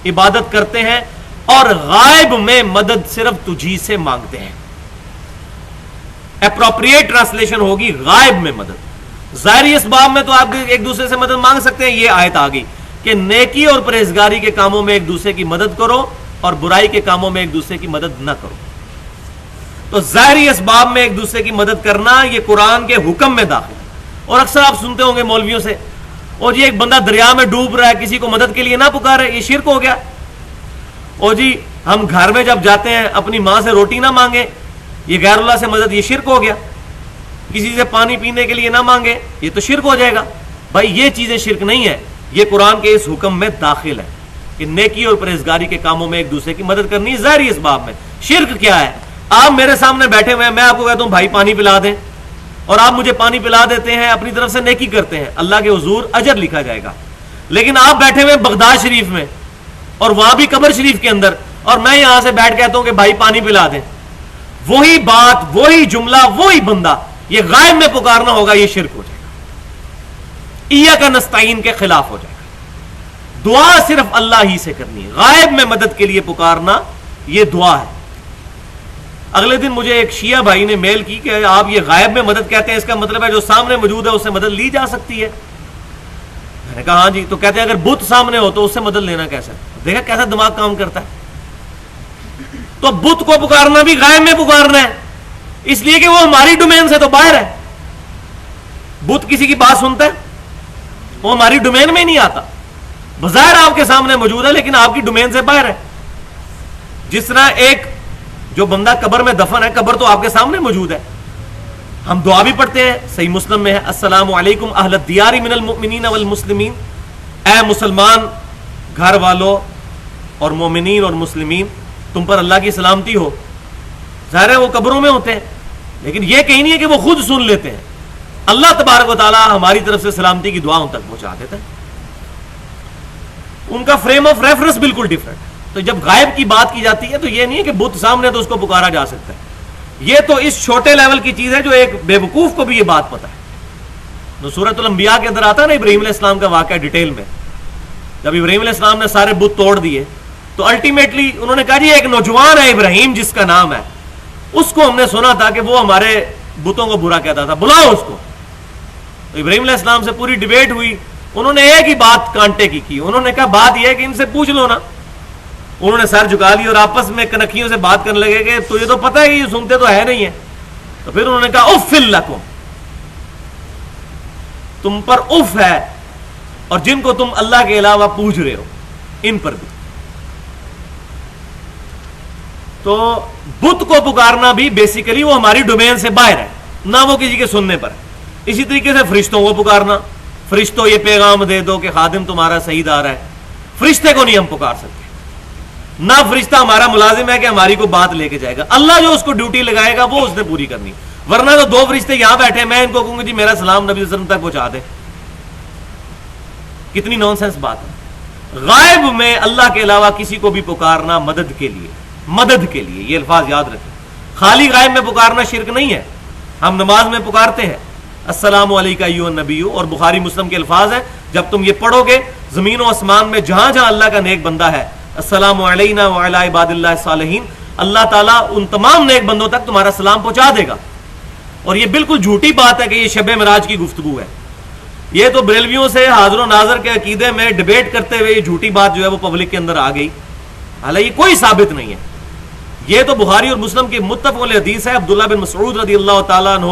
عبادت کرتے ہیں اور غائب میں مدد صرف تجھی سے مانگتے ہیں۔ اپروپریٹ ٹرانسلیشن ہوگی غائب میں مدد، ظاہری اسباب میں تو آپ ایک دوسرے سے مدد مانگ سکتے ہیں، یہ آیت آ گئی کہ نیکی اور پرہیزگاری کے کاموں میں ایک دوسرے کی مدد کرو اور برائی کے کاموں میں ایک دوسرے کی مدد نہ کرو۔ تو ظاہری اسباب میں ایک دوسرے کی مدد کرنا یہ قرآن کے حکم میں داخل ہے۔ اور اکثر آپ سنتے ہوں گے مولویوں سے، اور جی ایک بندہ دریا میں ڈوب رہا ہے کسی کو مدد کے لیے نہ پکارے، یہ شرک ہو گیا۔ اور جی ہم گھر میں جب جاتے ہیں اپنی ماں سے روٹی نہ مانگے، یہ غیر اللہ سے مدد، یہ شرک ہو گیا۔ کسی سے پانی پینے کے لیے نہ مانگے، یہ تو شرک ہو جائے گا۔ بھائی یہ چیزیں شرک نہیں ہے، یہ قرآن کے اس حکم میں داخل ہے کہ نیکی اور پرہیزگاری کے کاموں میں ایک دوسرے کی مدد کرنی ہے ظاہری اسباب میں۔ شرک کیا ہے؟ آپ میرے سامنے بیٹھے ہوئے ہیں، میں آپ کو کہتا ہوں بھائی پانی پلا دیں، اور آپ مجھے پانی پلا دیتے ہیں، اپنی طرف سے نیکی کرتے ہیں، اللہ کے حضور اجر لکھا جائے گا۔ لیکن آپ بیٹھے ہوئے بغداد شریف میں اور وہاں بھی قبر شریف کے اندر، اور میں یہاں سے بیٹھ کہتا ہوں کہ بھائی پانی پلا دیں، وہی بات، وہی جملہ، وہی بندہ یہ غائب میں پکارنا ہوگا، یہ شرک ہو جائے گا، ایاک نستعین کے خلاف ہو جائے گا۔ دعا صرف اللہ ہی سے کرنی ہے، غائب میں مدد کے لیے پکارنا یہ دعا ہے۔ اگلے دن مجھے ایک شیعہ بھائی نے میل کی کہ آپ یہ غائب میں مدد کہتے ہیں، اس کا مطلب ہے جو سامنے موجود ہے اس سے مدد لی جا سکتی ہے؟ میں نے کہا ہاں جی، تو کہتے ہیں اگر بت سامنے ہو تو اس سے مدد لینا کیسا؟ دیکھا کیسا دماغ کام کرتا ہے۔ تو بت کو پکارنا بھی غائب میں پکارنا ہے، اس لیے کہ وہ ہماری ڈومین سے تو باہر ہے۔ بت کسی کی بات سنتا ہے؟ وہ ہماری ڈومین میں نہیں آتا، بظاہر آپ کے سامنے موجود ہے لیکن آپ کی ڈومین سے باہر ہے۔ جس طرح ایک جو بندہ قبر میں دفن ہے، قبر تو آپ کے سامنے موجود ہے، ہم دعا بھی پڑھتے ہیں، صحیح مسلم میں ہے، السلام علیکم اہل الدیار من المؤمنین والمسلمین، اے مسلمان گھر والوں اور مومنین اور مسلمین، تم پر اللہ کی سلامتی ہو۔ ظاہر ہے وہ قبروں میں ہوتے ہیں، لیکن یہ کہیں نہیں ہے کہ وہ خود سن لیتے ہیں، اللہ تبارک و تعالیٰ ہماری طرف سے سلامتی کی دعا ان تک پہنچا دیتا ہے۔ ان کا فریم آف ریفرنس بالکل ڈیفرنٹ ہے۔ تو جب غائب کی بات کی جاتی ہے تو یہ نہیں ہے کہ بت سامنے تو اس کو پکارا جا سکتا ہے، یہ تو اس چھوٹے لیول کی چیز ہے جو ایک بے وقوف کو بھی یہ بات پتہ ہے۔ تو سورۃ الانبیاء کے اندر آتا ہے نا ابراہیم علیہ السلام کا واقعہ ڈیٹیل میں، جب ابراہیم علیہ السلام نے سارے بت توڑ دیے تو الٹیمیٹلی انہوں نے کہا جی ایک نوجوان ہے ابراہیم جس کا نام ہے، اس کو ہم نے سنا تھا کہ وہ ہمارے بتوں کو برا کہتا تھا، بلاؤ اس کو۔ تو ابراہیم علیہ السلام سے پوری ڈیبیٹ ہوئی، انہوں نے ایک ہی بات کانٹے کی انہوں نے کہا بات یہ ہے کہ ان سے پوچھ لو نا. انہوں نے سر جھکا لی اور آپس میں کنکھیوں سے بات کرنے لگے کہ تجھے تو پتہ ہے کہ یہ سنتے تو ہے نہیں ہے. تو پھر انہوں نے کہا اف لکم، تم پر اف ہے، اور جن کو تم اللہ کے علاوہ پوچھ رہے ہو ان پر بھی. تو بت کو پکارنا بھی بیسیکلی وہ ہماری ڈومین سے باہر ہے، نہ وہ کسی کے سننے پر. اسی طریقے سے فرشتوں کو پکارنا، فرشتوں یہ پیغام دے دو کہ خادم تمہارا صحیح آ رہا ہے، فرشتے کو نہیں ہم پکار سکتے. نہ فرشتہ ہمارا ملازم ہے کہ ہماری کو بات لے کے جائے گا، اللہ جو اس کو ڈیوٹی لگائے گا وہ اس نے پوری کرنی. ورنہ تو دو فرشتے یہاں بیٹھے، میں ان کو کہوں گا جی میرا سلام نبی صلی اللہ علیہ وسلم تک پہنچا دیں. کتنی نان سینس بات ہے. غائب میں اللہ کے علاوہ کسی کو بھی پکارنا مدد کے لیے، مدد کے لیے، یہ الفاظ یاد رکھیں. خالی غائب میں پکارنا شرک نہیں ہے. ہم نماز میں پکارتے ہیں السلام علیکم ایھا النبی، اور بخاری مسلم کے الفاظ ہیں، جب تم یہ پڑھو گے زمین و آسمان میں جہاں جہاں اللہ کا نیک بندہ ہے، السلام علینا وعلی عباد اللہ الصالحین، اللہ تعالیٰ ان تمام نیک بندوں تک تمہارا سلام پہنچا دے گا. اور یہ بالکل جھوٹی بات ہے کہ یہ شب معراج کی گفتگو ہے. یہ تو بریلویوں سے حاضر و ناظر کے عقیدے میں ڈیبیٹ کرتے ہوئے یہ جھوٹی بات جو ہے وہ پبلک کے اندر آ گئی، حالانکہ یہ کوئی ثابت نہیں ہے. یہ تو بخاری اور مسلم کی متفق علیہ حدیث ہے. عبداللہ بن مسعود رضی اللہ تعالیٰ عنہ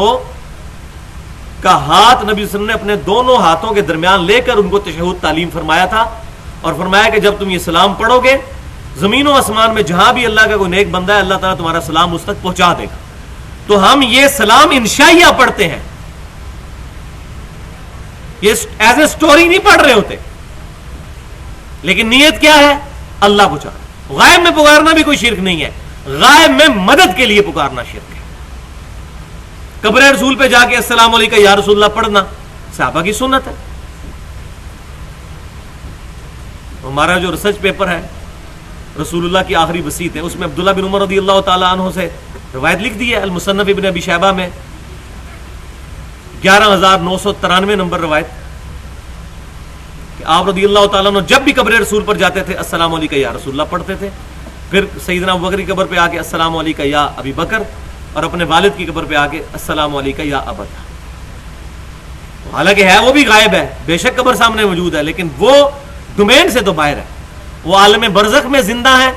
کا ہاتھ نبی صلی اللہ علیہ وسلم نے اپنے دونوں ہاتھوں کے درمیان لے کر ان کو تشہد تعلیم فرمایا تھا، اور فرمایا کہ جب تم یہ سلام پڑھو گے زمین و آسمان میں جہاں بھی اللہ کا کوئی نیک بندہ ہے اللہ تعالیٰ تمہارا سلام اس تک پہنچا دے گا. تو ہم یہ سلام انشائیہ پڑھتے ہیں، یہ ایز اے سٹوری نہیں پڑھ رہے ہوتے، لیکن نیت کیا ہے؟ اللہ پہنچا. غائب میں پکارنا بھی کوئی شرک نہیں ہے، غائب میں مدد کے لیے پکارنا شرک ہے. قبر رسول پہ جا کے السلام علیکم یا رسول اللہ پڑھنا صحابہ کی سنت ہے. ہمارا جو ریسرچ پیپر ہے رسول اللہ کی آخری وصیت ہے، اس میں عبداللہ بن عمر رضی اللہ تعالیٰ عنہ سے روایت لکھ دی ہے المصنف ابن ابی شیبہ میں 11993 نمبر روایت، کہ آپ رضی اللہ تعالیٰ عنہ جب بھی قبر رسول پر جاتے تھے السلام علیکم یا رسول اللہ پڑھتے تھے. پھر سیدنا ابوبکر کی قبر پہ آ کے السلام علیکم یا ابی بکر، اور اپنے والد کی قبر پہ آ کے السلام علیکم یا ابتا. حالانکہ ہے وہ بھی غائب ہے، بے شک قبر سامنے موجود ہے، لیکن وہ ڈومین سے تو باہر ہے. وہ عالم برزخ میں زندہ ہیں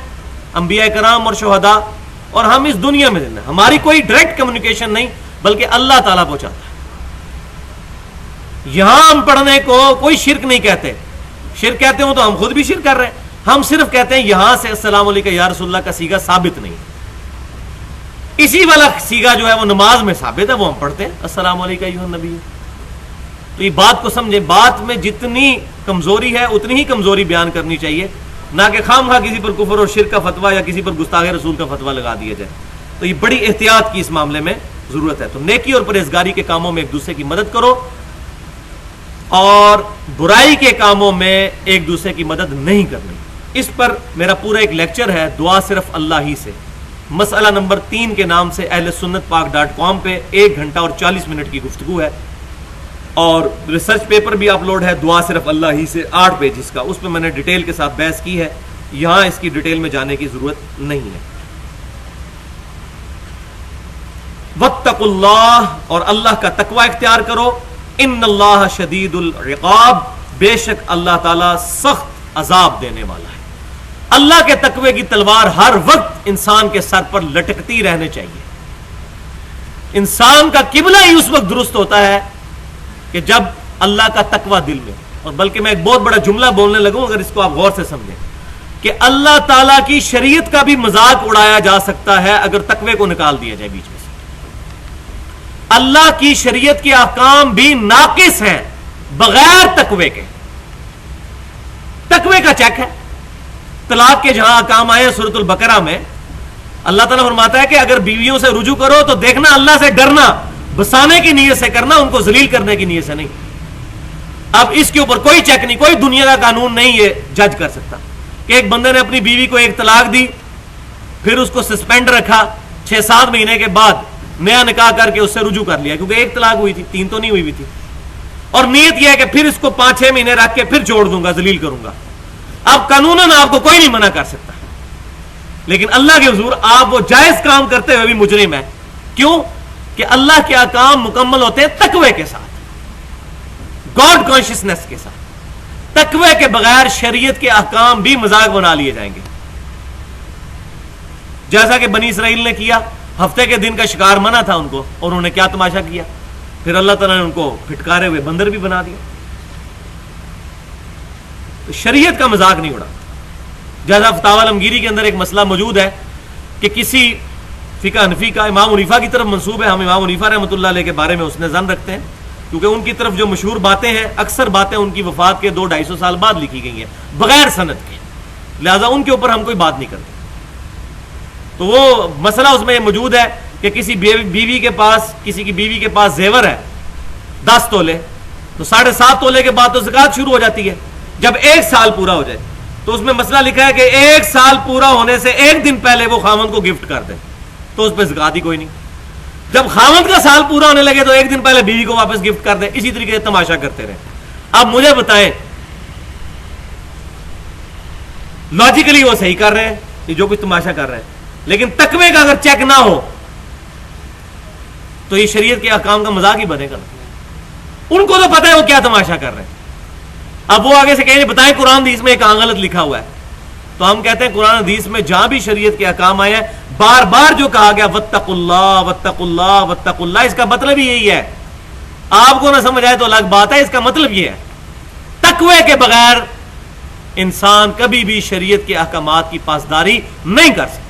انبیاء کرام اور شہداء، اور ہم اس دنیا میں زندہ ہیں. ہماری کوئی ڈائریکٹ کمیونیکیشن نہیں، بلکہ اللہ تعالیٰ پہنچاتا ہے. یہاں ہم پڑھنے کو کوئی شرک نہیں کہتے. شرک کہتے ہوں تو ہم خود بھی شرک کر رہے ہیں. ہم صرف کہتے ہیں یہاں سے السلام علیکم یا رسول اللہ کا سیگا ثابت نہیں. اسی والا سیگا جو ہے وہ نماز میں ثابت ہے، وہ ہم پڑھتے ہیں السلام علیکم ایھا النبی. تو یہ بات کو سمجھے، بات میں جتنی کمزوری ہے اتنی ہی کمزوری بیان کرنی چاہیے، نہ کہ خام خواہ کسی پر کفر اور شرک کا فتویٰ یا کسی پر گستاخ رسول کا فتویٰ لگا دیا جائے. تو یہ بڑی احتیاط کی اس معاملے میں ضرورت ہے. تو نیکی اور پرہیزگاری کے کاموں میں ایک دوسرے کی مدد کرو، اور برائی کے کاموں میں ایک دوسرے کی مدد نہیں کرنی. اس پر میرا پورا ایک لیکچر ہے، دعا صرف اللہ ہی سے، مسئلہ نمبر 3 کے نام سے اہل سنت پاک.com پہ 1 گھنٹہ اور 40 منٹ کی گفتگو ہے. اور ریسرچ پیپر بھی اپلوڈ ہے دعا صرف اللہ ہی سے 8 پیجز کا، اس پہ میں نے ڈیٹیل کے ساتھ بحث کی ہے. یہاں اس کی ڈیٹیل میں جانے کی ضرورت نہیں ہے. واتقوا اللہ، اور اللہ کا تقوی اختیار کرو. ان اللہ شدید العقاب، بے شک اللہ تعالیٰ سخت عذاب دینے والا ہے. اللہ کے تقوی کی تلوار ہر وقت انسان کے سر پر لٹکتی رہنے چاہیے. انسان کا قبلہ ہی اس وقت درست ہوتا ہے کہ جب اللہ کا تقوی دل میں. اور بلکہ میں ایک بہت بڑا جملہ بولنے لگوں، اگر اس کو آپ غور سے سمجھیں، کہ اللہ تعالیٰ کی شریعت کا بھی مذاق اڑایا جا سکتا ہے اگر تقوی کو نکال دیا جائے بیچ میں سے. اللہ کی شریعت کے احکام بھی ناقص ہیں بغیر تقوی کے. تقوی کا چیک ہے. طلاق کے جہاں احکام آئے ہیں سورۃ البقرہ میں، اللہ تعالیٰ فرماتا ہے کہ اگر بیویوں سے رجوع کرو تو دیکھنا اللہ سے ڈرنا، بسانے کی نیت سے کرنا، ان کو ذلیل کرنے کی نیت سے نہیں. اب اس کے اوپر کوئی چیک نہیں، کوئی دنیا کا قانون نہیں یہ جج کر سکتا کہ ایک بندے نے اپنی بیوی کو ایک طلاق دی، پھر اس کو سسپینڈ رکھا، 6-7 مہینے کے بعد نیا نکاح کر کے اس سے رجوع کر لیا، کیونکہ ایک طلاق ہوئی تھی، 3 تو نہیں ہوئی بھی تھی، اور نیت یہ ہے کہ پھر اس کو 5-6 مہینے رکھ کے پھر چھوڑ دوں گا، ذلیل کروں گا. اب قانوناً آپ کو کوئی نہیں منع کر سکتا، لیکن اللہ کے حضور آپ وہ جائز کام کرتے ہوئے بھی مجرم ہے. کیوں؟ کہ اللہ کے احکام مکمل ہوتے ہیں تقوی کے ساتھ. گاڈ کانشیسنس کے ساتھ. تقوی کے بغیر شریعت کے احکام بھی مذاق بنا لیے جائیں گے, جیسا کہ بنی اسرائیل نے کیا. ہفتے کے دن کا شکار منع تھا ان کو, اور انہوں نے کیا تماشا کیا, پھر اللہ تعالیٰ نے ان کو پھٹکارے ہوئے بندر بھی بنا دیا. تو شریعت کا مذاق نہیں اڑا. جیسا فتاوی علمگیری کے اندر ایک مسئلہ موجود ہے کہ کسی فقہ حنفی کا امام حنیفہ کی طرف منسوب ہے, ہم امام حنیفہ رحمۃ اللہ علیہ کے بارے میں حسن ظن رکھتے ہیں, کیونکہ ان کی طرف جو مشہور باتیں ہیں, اکثر باتیں ان کی وفات کے 200-250 سال بعد لکھی گئی ہیں بغیر سند کے, لہذا ان کے اوپر ہم کوئی بات نہیں کرتے. تو وہ مسئلہ اس میں موجود ہے کہ کسی بیوی کے پاس, کسی کی بیوی کے پاس زیور ہے 10 تولے, تو 7.5 تولے کے بعد تو زکوٰۃ شروع ہو جاتی ہے. جب 1 سال پورا ہو جائے تو اس میں مسئلہ لکھا ہے کہ 1 سال پورا ہونے سے 1 دن پہلے وہ خاوند کو گفٹ کر دے, تو اس پہ زکوٰۃ ہی کوئی نہیں. جب خاوند کا سال پورا ہونے لگے تو 1 دن پہلے بیوی کو واپس گفٹ کر دے. اسی طریقے سے تماشا کرتے رہے. اب مجھے بتائیں لاجیکلی وہ صحیح کر رہے ہیں یہ جو کچھ تماشا کر رہے ہیں, لیکن تقوی کا اگر چیک نہ ہو تو یہ شریعت کے احکام کا مذاق ہی بنے گا. ان کو تو پتہ ہے وہ کیا تماشا کر رہے ہیں. اب وہ آگے سے کہیں بتائیں قرآن حدیث میں ایک غلط لکھا ہوا ہے, تو ہم کہتے ہیں قرآن حدیث میں جہاں بھی شریعت کے احکام آئے ہیں بار بار جو کہا گیا واتقوا اللہ واتقوا اللہ واتقوا اللہ, اس کا مطلب ہی یہی ہے. آپ کو نہ سمجھ آئے تو الگ بات ہے, اس کا مطلب یہ ہے تقوی کے بغیر انسان کبھی بھی شریعت کے احکامات کی پاسداری نہیں کر سکتا.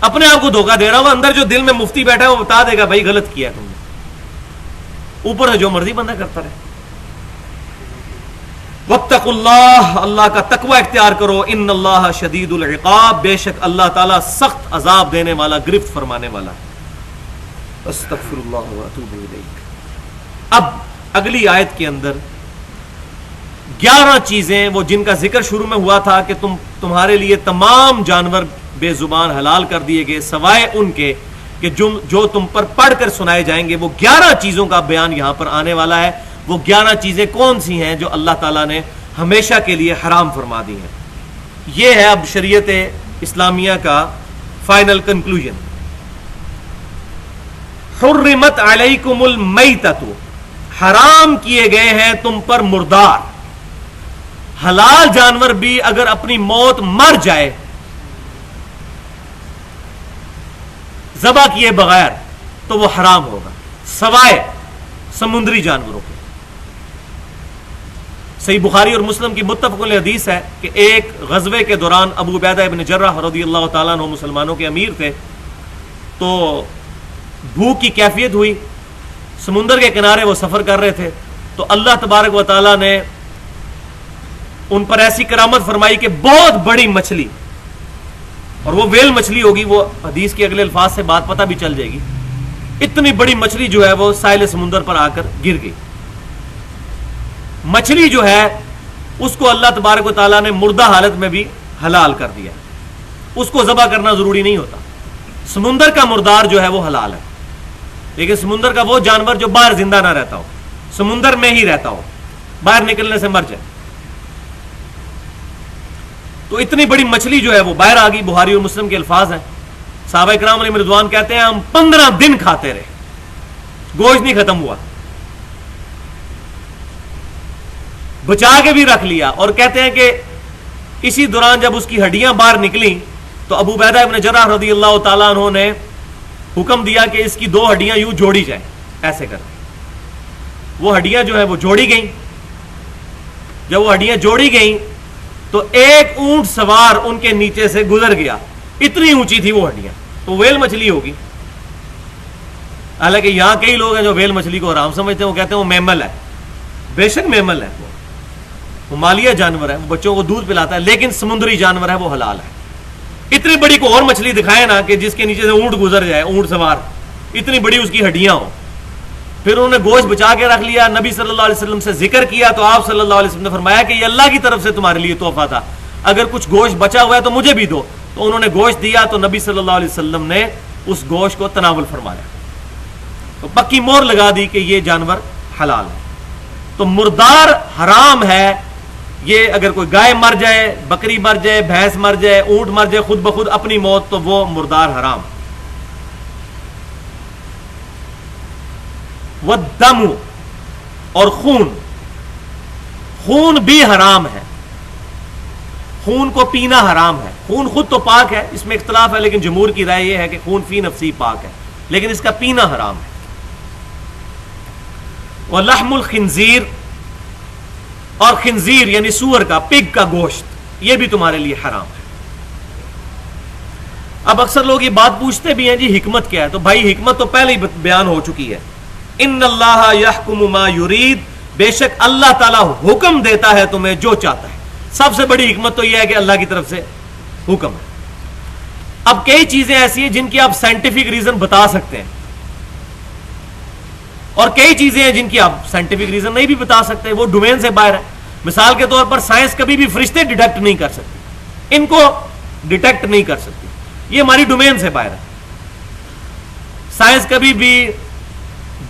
اپنے آپ کو دھوکہ دے رہا ہوں, اندر جو دل میں مفتی بیٹھا ہے وہ بتا دے گا بھائی غلط کیا تم نے, اوپر سے جو مرضی بندہ کرتا رہے. واتقوا اللہ, اللہ کا تقوی اختیار کرو. ان اللہ شدید العقاب, بے شک اللہ تعالیٰ سخت عذاب دینے والا, گرفت فرمانے والا. استغفر اللہ واتوب الیہ. اب اگلی آیت کے اندر 11 چیزیں وہ جن کا ذکر شروع میں ہوا تھا کہ تمہارے لیے تمام جانور بے زبان حلال کر دیے گئے سوائے ان کے کہ جو تم پر پڑھ کر سنائے جائیں گے. وہ 11 چیزوں کا بیان یہاں پر آنے والا ہے. وہ 11 چیزیں کون سی ہیں جو اللہ تعالیٰ نے ہمیشہ کے لیے حرام فرما دی ہیں. یہ ہے اب شریعت اسلامیہ کا فائنل کنکلوژن. حرمت علیکم المیتۃ, حرام کیے گئے ہیں تم پر مردار. حلال جانور بھی اگر اپنی موت مر جائے ذبح کیے بغیر تو وہ حرام ہوگا سوائے سمندری جانوروں کے. صحیح بخاری اور مسلم کی متفق علیہ حدیث ہے کہ ایک غزوے کے دوران ابو عبیدہ ابن جرح رضی اللہ تعالیٰ عنہ مسلمانوں کے امیر تھے, تو بھوک کی کیفیت ہوئی, سمندر کے کنارے وہ سفر کر رہے تھے, تو اللہ تبارک و تعالیٰ نے ان پر ایسی کرامت فرمائی کہ بہت بڑی مچھلی, اور وہ ویل مچھلی ہوگی, وہ حدیث کے اگلے الفاظ سے بات پتہ بھی چل جائے گی, اتنی بڑی مچھلی جو ہے وہ ساحل سمندر پر آ کر گر گئی. مچھلی جو ہے اس کو اللہ تبارک و تعالیٰ نے مردہ حالت میں بھی حلال کر دیا, اس کو ذبح کرنا ضروری نہیں ہوتا. سمندر کا مردار جو ہے وہ حلال ہے, لیکن سمندر کا وہ جانور جو باہر زندہ نہ رہتا ہو, سمندر میں ہی رہتا ہو, باہر نکلنے سے مر جائے. تو اتنی بڑی مچھلی جو ہے وہ باہر آ گئی. بخاری اور مسلم کے الفاظ ہیں, صحابہ کرام علیہ رضوان کہتے ہیں ہم 15 دن کھاتے رہے, گوشت نہیں ختم ہوا, بچا کے بھی رکھ لیا. اور کہتے ہیں کہ اسی دوران جب اس کی ہڈیاں باہر نکلیں تو ابو عبیدہ ابن جرح رضی اللہ تعالیٰ عنہ نے حکم دیا کہ اس کی 2 ہڈیاں یوں جوڑی جائیں, ایسے کر. وہ ہڈیاں جو ہیں وہ جوڑی گئیں. جب وہ ہڈیاں جوڑی گئیں تو ایک اونٹ سوار ان کے نیچے سے گزر گیا, اتنی اونچی تھی وہ ہڈیاں. تو ویل مچھلی ہوگی, حالانکہ یہاں کئی لوگ ہیں جو ویل مچھلی کو حرام سمجھتے ہیں, وہ کہتے ہیں وہ میمل ہے. بے شک میمل ہے, وہ مالیہ جانور ہے, وہ بچوں کو دودھ پلاتا ہے, لیکن سمندری جانور ہے, وہ حلال ہے. اتنی بڑی کو اور مچھلی دکھائے نا کہ جس کے نیچے سے اونٹ گزر جائے, اونٹ سوار, اتنی بڑی اس کی ہڈیاں ہوں. پھر انہوں نے گوشت بچا کے رکھ لیا, نبی صلی اللہ علیہ وسلم سے ذکر کیا, تو آپ صلی اللہ علیہ وسلم نے فرمایا کہ یہ اللہ کی طرف سے تمہارے لیے تحفہ تھا, اگر کچھ گوشت بچا ہوا ہے تو مجھے بھی دو. تو انہوں نے گوشت دیا, تو نبی صلی اللہ علیہ وسلم نے اس گوشت کو تناول فرمایا, تو پکی مور لگا دی کہ یہ جانور حلال ہے. تو مردار حرام ہے. یہ اگر کوئی گائے مر جائے, بکری مر جائے, بھینس مر جائے, اونٹ مر جائے خود بخود اپنی موت, تو وہ مردار حرام. والدم, اور خون بھی حرام ہے. خون کو پینا حرام ہے. خون خود تو پاک ہے, اس میں اختلاف ہے, لیکن جمہور کی رائے یہ ہے کہ خون فی نفسی پاک ہے, لیکن اس کا پینا حرام ہے. وَلَحْمُ الْخِنْزِيرِ, اور خنزیر یعنی سور کا, پگ کا گوشت, یہ بھی تمہارے لیے حرام ہے. اب اکثر لوگ یہ بات پوچھتے بھی ہیں جی حکمت کیا ہے, تو بھائی حکمت تو پہلے ہی بیان ہو چکی ہے. ان اللہ یحکم ما یرید, بے شک اللہ تعالیٰ حکم دیتا ہے تمہیں جو چاہتا ہے. سب سے بڑی حکمت تو یہ ہے کہ اللہ کی طرف سے حکم ہے. اب کئی چیزیں ایسی ہیں جن کی آپ سائنٹیفک ریزن بتا سکتے ہیں, اور کئی چیزیں ہیں جن کی آپ سائنٹیفک ریزن نہیں بھی بتا سکتے, وہ ڈومین سے باہر ہے. مثال کے طور پر سائنس کبھی بھی فرشتے ڈیٹیکٹ نہیں کر سکتی, ان کو ڈیٹیکٹ نہیں کر سکتی, یہ ہماری ڈومین سے باہر ہے. سائنس کبھی بھی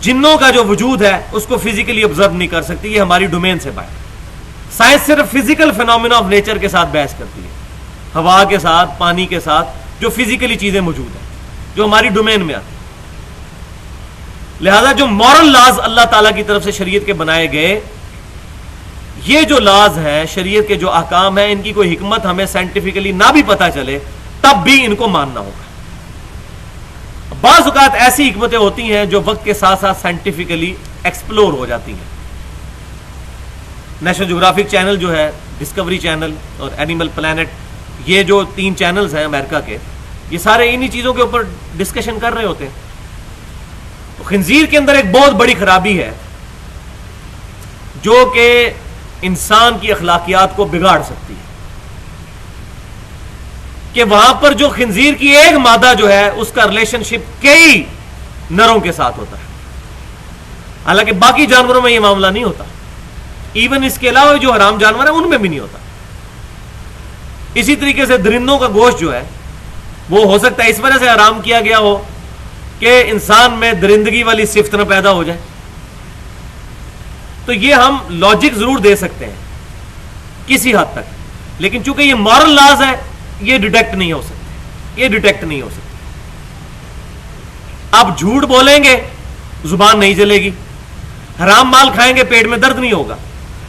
جنوں کا جو وجود ہے اس کو فزیکلی آبزرو نہیں کر سکتی, یہ ہماری ڈومین سے باہر ہے. سائنس صرف فزیکل فینومینا آف نیچر کے ساتھ بحث کرتی ہے, ہوا کے ساتھ, پانی کے ساتھ, جو فزیکلی چیزیں موجود ہیں جو ہماری ڈومین میں آتی. لہذا جو مورل لاز اللہ تعالیٰ کی طرف سے شریعت کے بنائے گئے, یہ جو لاز ہیں, شریعت کے جو احکام ہیں, ان کی کوئی حکمت ہمیں سائنٹیفکلی نہ بھی پتہ چلے تب بھی ان کو ماننا ہوگا. بعض اوقات ایسی حکمتیں ہوتی ہیں جو وقت کے ساتھ ساتھ سائنٹیفکلی ایکسپلور ہو جاتی ہیں. نیشنل جغرافک چینل جو ہے, ڈسکوری چینل اور اینیمل پلانٹ, یہ جو 3 چینلز ہیں امریکہ کے, یہ سارے انہی چیزوں کے اوپر ڈسکشن کر رہے ہوتے ہیں. تو خنزیر کے اندر ایک بہت بڑی خرابی ہے جو کہ انسان کی اخلاقیات کو بگاڑ سکتی ہے, کہ وہاں پر جو خنزیر کی ایک مادہ جو ہے اس کا ریلیشن شپ کئی نروں کے ساتھ ہوتا ہے, حالانکہ باقی جانوروں میں یہ معاملہ نہیں ہوتا. ایون اس کے علاوہ جو حرام جانور ہیں ان میں بھی نہیں ہوتا. اسی طریقے سے درندوں کا گوشت جو ہے وہ ہو سکتا ہے اس وجہ سے حرام کیا گیا ہو کہ انسان میں درندگی والی صفت نہ پیدا ہو جائے. تو یہ ہم لاجک ضرور دے سکتے ہیں کسی حد تک, لیکن چونکہ یہ مورل لاز ہے, یہ ڈیٹیکٹ نہیں ہو سکتے, یہ ڈیٹیکٹ نہیں ہو سکتے. آپ جھوٹ بولیں گے زبان نہیں جلے گی, حرام مال کھائیں گے پیٹ میں درد نہیں ہوگا,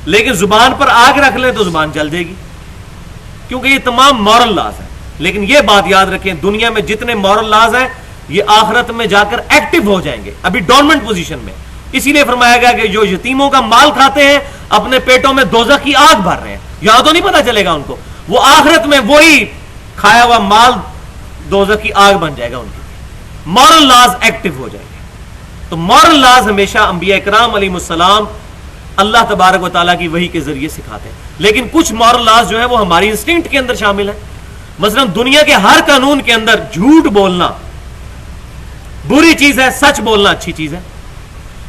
لیکن زبان پر آگ رکھ لیں تو زبان جل جائے گی, کیونکہ یہ تمام مورل لاز ہیں. لیکن یہ بات یاد رکھیں, دنیا میں جتنے مورل لاز ہیں یہ آخرت میں جا کر ایکٹیو ہو جائیں گے, ابھی ڈورمنٹ پوزیشن میں. اسی لیے فرمایا گیا کہ جو یتیموں کا مال کھاتے ہیں اپنے پیٹوں میں دوزخ کی آگ بھر رہے ہیں, یہاں تو نہیں پتا چلے گا ان کو, وہ آخرت میں وہی کھایا ہوا مال دوزخ کی آگ بن جائے گا ان کی. مورل لاز ایکٹیو ہو جائیں گے. تو مورل لاز ہمیشہ انبیاء کرام علیہ السلام اللہ تبارک و تعالیٰ کی وحی کے ذریعے سکھاتے ہیں. لیکن کچھ مورل لاز جو ہیں وہ ہماری انسٹنکٹ کے اندر شامل ہیں. مثلا دنیا کے ہر قانون کے اندر جھوٹ بولنا بری چیز ہے, سچ بولنا اچھی چیز ہے.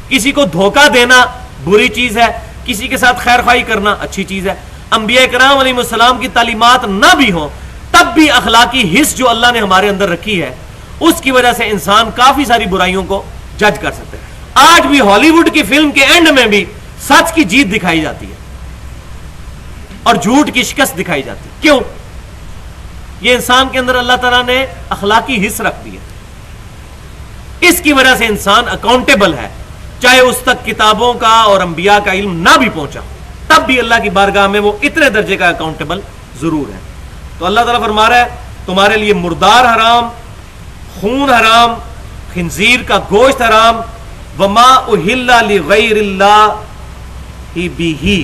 کسی کو دھوکہ دینا بری چیز ہے, کسی کے ساتھ خیر خواہی کرنا اچھی چیز ہے. انبیاء کرام علیہ السلام کی تعلیمات نہ بھی ہوں تب بھی اخلاقی حس جو اللہ نے ہمارے اندر رکھی ہے اس کی وجہ سے انسان کافی ساری برائیوں کو جج کر سکتے ہیں. آج بھی ہالی ووڈ کی فلم کے اینڈ میں بھی سچ کی جیت دکھائی جاتی ہے اور جھوٹ کی شکست دکھائی جاتی ہے. کیوں؟ یہ انسان کے اندر اللہ تعالیٰ نے اخلاقی حس رکھ دی ہے. اس کی وجہ سے انسان اکاؤنٹیبل ہے, چاہے اس تک کتابوں کا اور انبیاء کا علم نہ بھی پہنچا تب بھی اللہ کی بارگاہ میں وہ اتنے درجے کا اکاؤنٹیبل ضرور ہے. تو اللہ تعالیٰ فرما رہا ہے تمہارے لیے مردار حرام, خون حرام, خنزیر کا گوشت حرام, وما اہل لغیر اللہ بہ,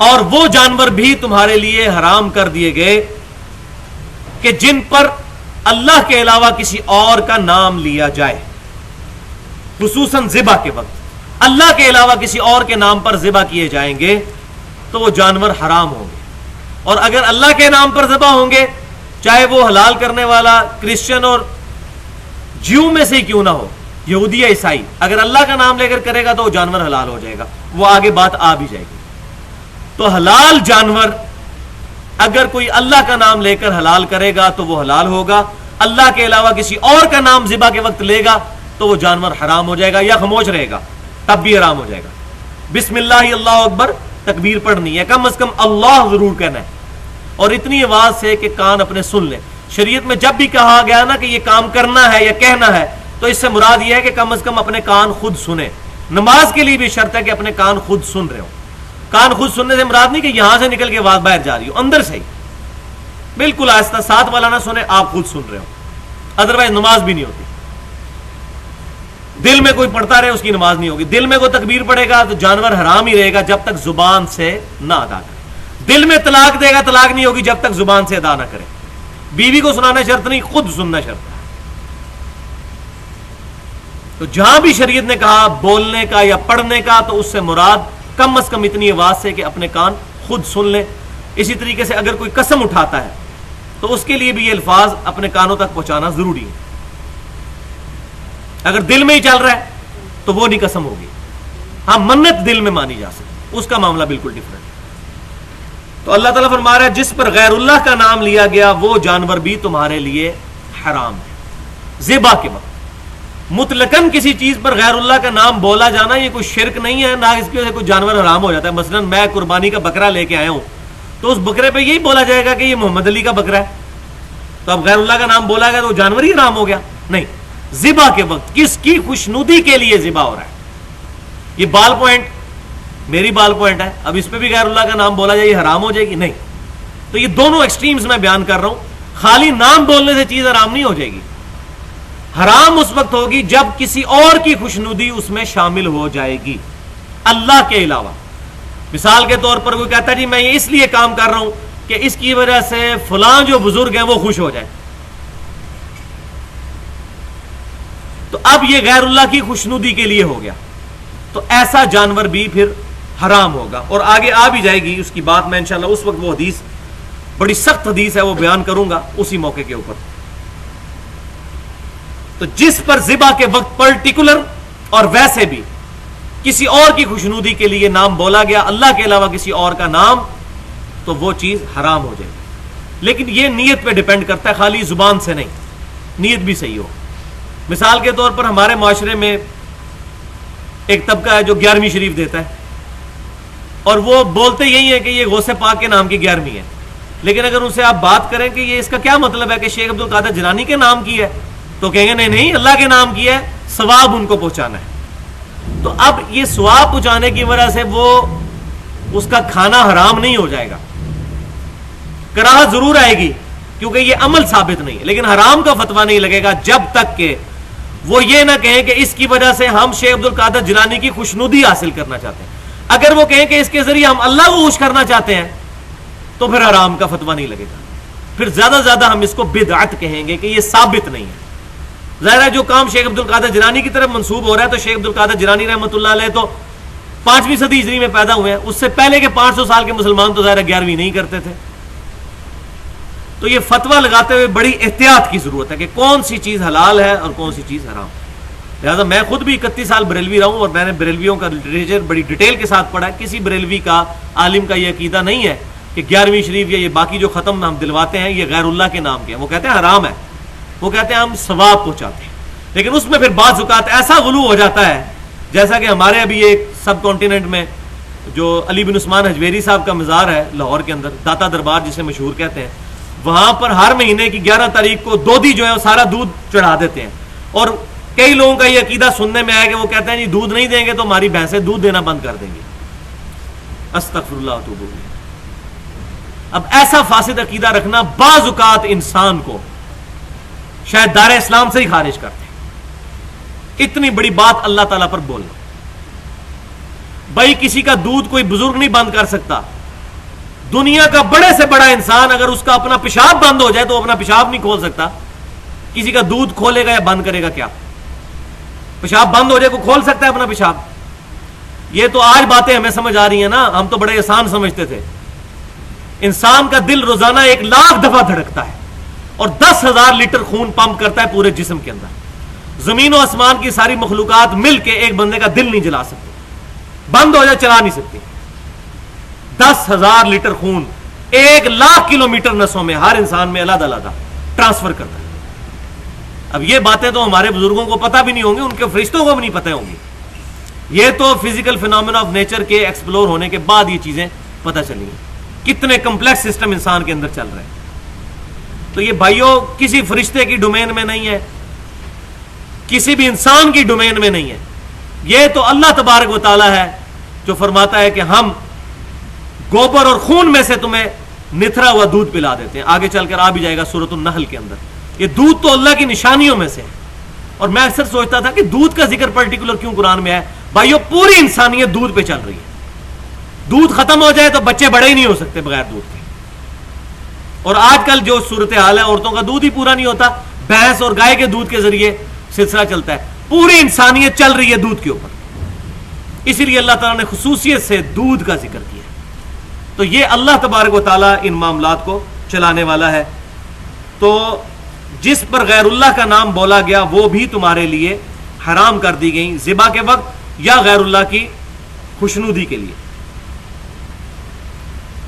اور وہ جانور بھی تمہارے لیے حرام کر دیے گئے کہ جن پر اللہ کے علاوہ کسی اور کا نام لیا جائے. خصوصاً ذبح کے وقت اللہ کے علاوہ کسی اور کے نام پر ذبح کیے جائیں گے تو وہ جانور حرام ہوں گے. اور اگر اللہ کے نام پر ذبح ہوں گے, چاہے وہ حلال کرنے والا کرسچن اور جیو میں سے ہی کیوں نہ ہو, یہودی یا عیسائی, اگر اللہ کا نام لے کر کرے گا تو وہ جانور حلال ہو جائے گا. وہ آگے بات آ بھی جائے گی. تو حلال جانور اگر کوئی اللہ کا نام لے کر حلال کرے گا تو وہ حلال ہوگا, اللہ کے علاوہ کسی اور کا نام ذبح کے وقت لے گا تو وہ جانور حرام ہو جائے گا, یا خاموش رہے گا تب بھی حرام ہو جائے گا. بسم اللہ اللہ اکبر تکبیر پڑھنی ہے, کم از کم اللہ ضرور کہنا ہے, اور اتنی آواز سے کہ کان اپنے سن لیں. شریعت میں جب بھی کہا گیا نا کہ یہ کام کرنا ہے یا کہنا ہے تو اس سے مراد یہ ہے کہ کم از کم اپنے کان خود سنیں, نماز کے لیے بھی شرط ہے کہ اپنے کان خود سن رہے ہو. کان خود سننے سے مراد نہیں کہ یہاں سے نکل کے آواز باہر جا رہی ہو, اندر سے ہی بالکل آہستہ, ساتھ والا نہ سنے, آپ خود سن رہے ہو, ادروائز نماز بھی نہیں ہوتی. دل میں کوئی پڑھتا رہے اس کی نماز نہیں ہوگی. دل میں کوئی تکبیر پڑھے گا تو جانور حرام ہی رہے گا جب تک زبان سے نہ ادا کرے. دل میں طلاق دے گا, طلاق نہیں ہوگی جب تک زبان سے ادا نہ کرے. بیوی کو سنانا شرط نہیں, خود سننا شرط ہے. تو جہاں بھی شریعت نے کہا بولنے کا یا پڑھنے کا تو اس سے مراد کم از کم اتنی آواز سے کہ اپنے کان خود سن لیں. اسی طریقے سے اگر کوئی قسم اٹھاتا ہے تو اس کے لیے بھی یہ الفاظ اپنے کانوں تک پہنچانا ضروری ہے. اگر دل میں ہی چل رہا ہے تو وہ نہیں قسم ہوگی. ہاں منت دل میں مانی جا سکتی, اس کا معاملہ بالکل ڈفرنٹ ہے. تو اللہ تعالیٰ فرما رہا ہے جس پر غیر اللہ کا نام لیا گیا وہ جانور بھی تمہارے لیے حرام ہے. ذبح کے وقت مطلقاً کسی چیز پر غیر اللہ کا نام بولا جانا یہ کوئی شرک نہیں ہے, نہ اس کی وجہ سے کوئی جانور حرام ہو جاتا ہے. مثلا میں قربانی کا بکرا لے کے آیا ہوں تو اس بکرے پہ یہی بولا جائے گا کہ یہ محمد علی کا بکرا ہے, تو اب غیر اللہ کا نام بولا گیا تو جانور ہی حرام ہو گیا؟ نہیں. ذبح کے وقت کس کی خوشنودی کے لیے ذبح ہو رہا ہے. یہ بال پوائنٹ میری بال پوائنٹ ہے, اب اس پہ بھی غیر اللہ کا نام بولا جائے یہ حرام ہو جائے گی؟ نہیں. تو یہ دونوں ایکسٹریمز میں بیان کر رہا ہوں. خالی نام بولنے سے چیز حرام نہیں ہو جائے گی. حرام اس وقت ہوگی جب کسی اور کی خوشنودی اس میں شامل ہو جائے گی اللہ کے علاوہ. مثال کے طور پر کوئی کہتا ہے جی میں یہ اس لیے کام کر رہا ہوں کہ اس کی وجہ سے فلاں جو بزرگ ہیں وہ خوش ہو جائیں, تو اب یہ غیر اللہ کی خوشنودی کے لیے ہو گیا, تو ایسا جانور بھی پھر حرام ہوگا. اور آگے آ بھی جائے گی اس کی بات, میں انشاءاللہ اس وقت وہ حدیث بڑی سخت حدیث ہے وہ بیان کروں گا اسی موقع کے اوپر. تو جس پر ذبح کے وقت پرٹیکولر اور ویسے بھی کسی اور کی خوشنودی کے لیے نام بولا گیا اللہ کے علاوہ کسی اور کا نام, تو وہ چیز حرام ہو جائے گی. لیکن یہ نیت پہ ڈیپینڈ کرتا ہے, خالی زبان سے نہیں, نیت بھی صحیح ہو. مثال کے طور پر ہمارے معاشرے میں ایک طبقہ ہے جو 11ویں شریف دیتا ہے اور وہ بولتے یہی ہے کہ یہ غوث پاک کے نام کی 11ویں ہے, لیکن اگر ان سے آپ بات کریں کہ یہ اس کا کیا مطلب ہے کہ شیخ عبد القادر جیلانی کے نام کی ہے, تو کہیں گے نہیں نہیں اللہ کے نام کی ہے, ثواب ان کو پہنچانا ہے. تو اب یہ ثواب پہنچانے کی وجہ سے وہ اس کا کھانا حرام نہیں ہو جائے گا. کراہت ضرور آئے گی کیونکہ یہ عمل ثابت نہیں ہے, لیکن حرام کا فتویٰ نہیں لگے گا جب تک کہ وہ یہ نہ کہیں کہ اس کی وجہ سے ہم شیخ عبد القادر جیلانی کی خوشنودی حاصل کرنا چاہتے ہیں. اگر وہ کہیں کہ اس کے ذریعے ہم اللہ کو خوش کرنا چاہتے ہیں تو پھر حرام کا فتویٰ نہیں لگے گا, پھر زیادہ سے زیادہ ہم اس کو بدعت کہیں گے کہ یہ ثابت نہیں ہے. ظاہر ہے جو کام شیخ عبد القادر جیلانی کی طرف منسوب ہو رہا ہے, تو شیخ عبد القادر جیلانی رحمۃ اللہ علیہ تو 5ویں صدی ہجری میں پیدا ہوئے ہیں, اس سے پہلے کے 500 سال کے مسلمان تو ظاہر 11ویں نہیں کرتے تھے. تو یہ فتویٰ لگاتے ہوئے بڑی احتیاط کی ضرورت ہے کہ کون سی چیز حلال ہے اور کون سی چیز حرام. لہٰذا میں خود بھی 31 سال بریلوی رہا ہوں اور میں نے بریلویوں کا لٹریچر بڑی ڈیٹیل کے ساتھ پڑھا ہے. کسی بریلوی کا عالم کا یہ عقیدہ نہیں ہے کہ 11ویں شریف یا یہ باقی جو ختم ہم دلواتے ہیں یہ غیر اللہ کے نام کے ہیں. وہ کہتے ہیں حرام ہے, وہ کہتے ہیں ہم ثواب پہنچاتے ہیں, لیکن اس میں پھر بعض اوقات ایسا غلو ہو جاتا ہے جیسا کہ ہمارے ابھی ایک سب کانٹیننٹ میں جو علی بن عثمان حجویری صاحب کا مزار ہے لاہور کے اندر, داتا دربار جسے مشہور کہتے ہیں, وہاں پر ہر مہینے کی 11 تاریخ کو دودھی جو ہے وہ سارا دودھ چڑھا دیتے ہیں. اور کئی لوگوں کا یہ عقیدہ سننے میں آیا کہ وہ کہتے ہیں جی دودھ نہیں دیں گے تو ہماری بھینسیں دودھ دینا بند کر دیں گی. استغفر اللہ واتوب الیہ. اب ایسا فاسد عقیدہ رکھنا بعض اوقات انسان کو شاید دار اسلام سے ہی خارج کرتے ہیں. اتنی بڑی بات اللہ تعالیٰ پر بولنا. بھائی کسی کا دودھ کوئی بزرگ نہیں بند کر سکتا. دنیا کا بڑے سے بڑا انسان اگر اس کا اپنا پیشاب بند ہو جائے تو اپنا پیشاب نہیں کھول سکتا. کسی کا دودھ کھولے گا یا بند کرے گا کیا؟ پیشاب بند ہو جائے کوئی کھول سکتا ہے اپنا پیشاب؟ یہ تو آج باتیں ہمیں سمجھ آ رہی ہیں نا, ہم تو بڑے آسان سمجھتے تھے. انسان کا دل روزانہ 1,00,000 دفعہ دھڑکتا ہے اور 10,000 لیٹر خون پمپ کرتا ہے پورے جسم کے اندر. زمین و آسمان کی ساری مخلوقات مل کے ایک بندے کا دل نہیں جلا سکتے, بند ہو جائے چلا نہیں سکتی. 10,000 لیٹر خون 1,00,000 کلومیٹر نسوں میں ہر انسان میں علیحدہ علیحدہ ٹرانسفر کرتا ہے. اب یہ باتیں تو ہمارے بزرگوں کو پتہ بھی نہیں ہوں گی, ان کے فرشتوں کو بھی نہیں پتہ ہوں گی. یہ تو فزیکل فینومینا آف نیچر کے ایکسپلور ہونے کے بعد یہ چیزیں پتہ چلی ہیں. کتنے کمپلیکس سسٹم انسان کے اندر چل رہے ہیں. تو یہ بھائیوں کسی فرشتے کی ڈومین میں نہیں ہے, کسی بھی انسان کی ڈومین میں نہیں ہے. یہ تو اللہ تبارک و تعالی ہے جو فرماتا ہے کہ ہم گوبر اور خون میں سے تمہیں نتھرا ہوا دودھ پلا دیتے ہیں. آگے چل کر آ بھی جائے گا سورۃ النحل کے اندر. یہ دودھ تو اللہ کی نشانیوں میں سے ہے. اور میں اکثر سوچتا تھا کہ دودھ کا ذکر پرٹیکولر کیوں قرآن میں ہے. بھائیو پوری انسانیت دودھ پہ چل رہی ہے. دودھ ختم ہو جائے تو بچے بڑے ہی نہیں ہو سکتے بغیر دودھ کے. اور آج کل جو صورتحال ہے, عورتوں کا دودھ ہی پورا نہیں ہوتا, بھینس اور گائے کے دودھ کے ذریعے سلسلہ چلتا ہے. پوری انسانیت چل رہی ہے دودھ کے اوپر. اسی لیے اللہ تعالیٰ نے خصوصیت سے دودھ کا ذکر کیا. تو یہ اللہ تبارک و تعالیٰ ان معاملات کو چلانے والا ہے. تو جس پر غیر اللہ کا نام بولا گیا وہ بھی تمہارے لیے حرام کر دی گئی ذبح کے وقت یا غیر اللہ کی خوشنودی کے لیے.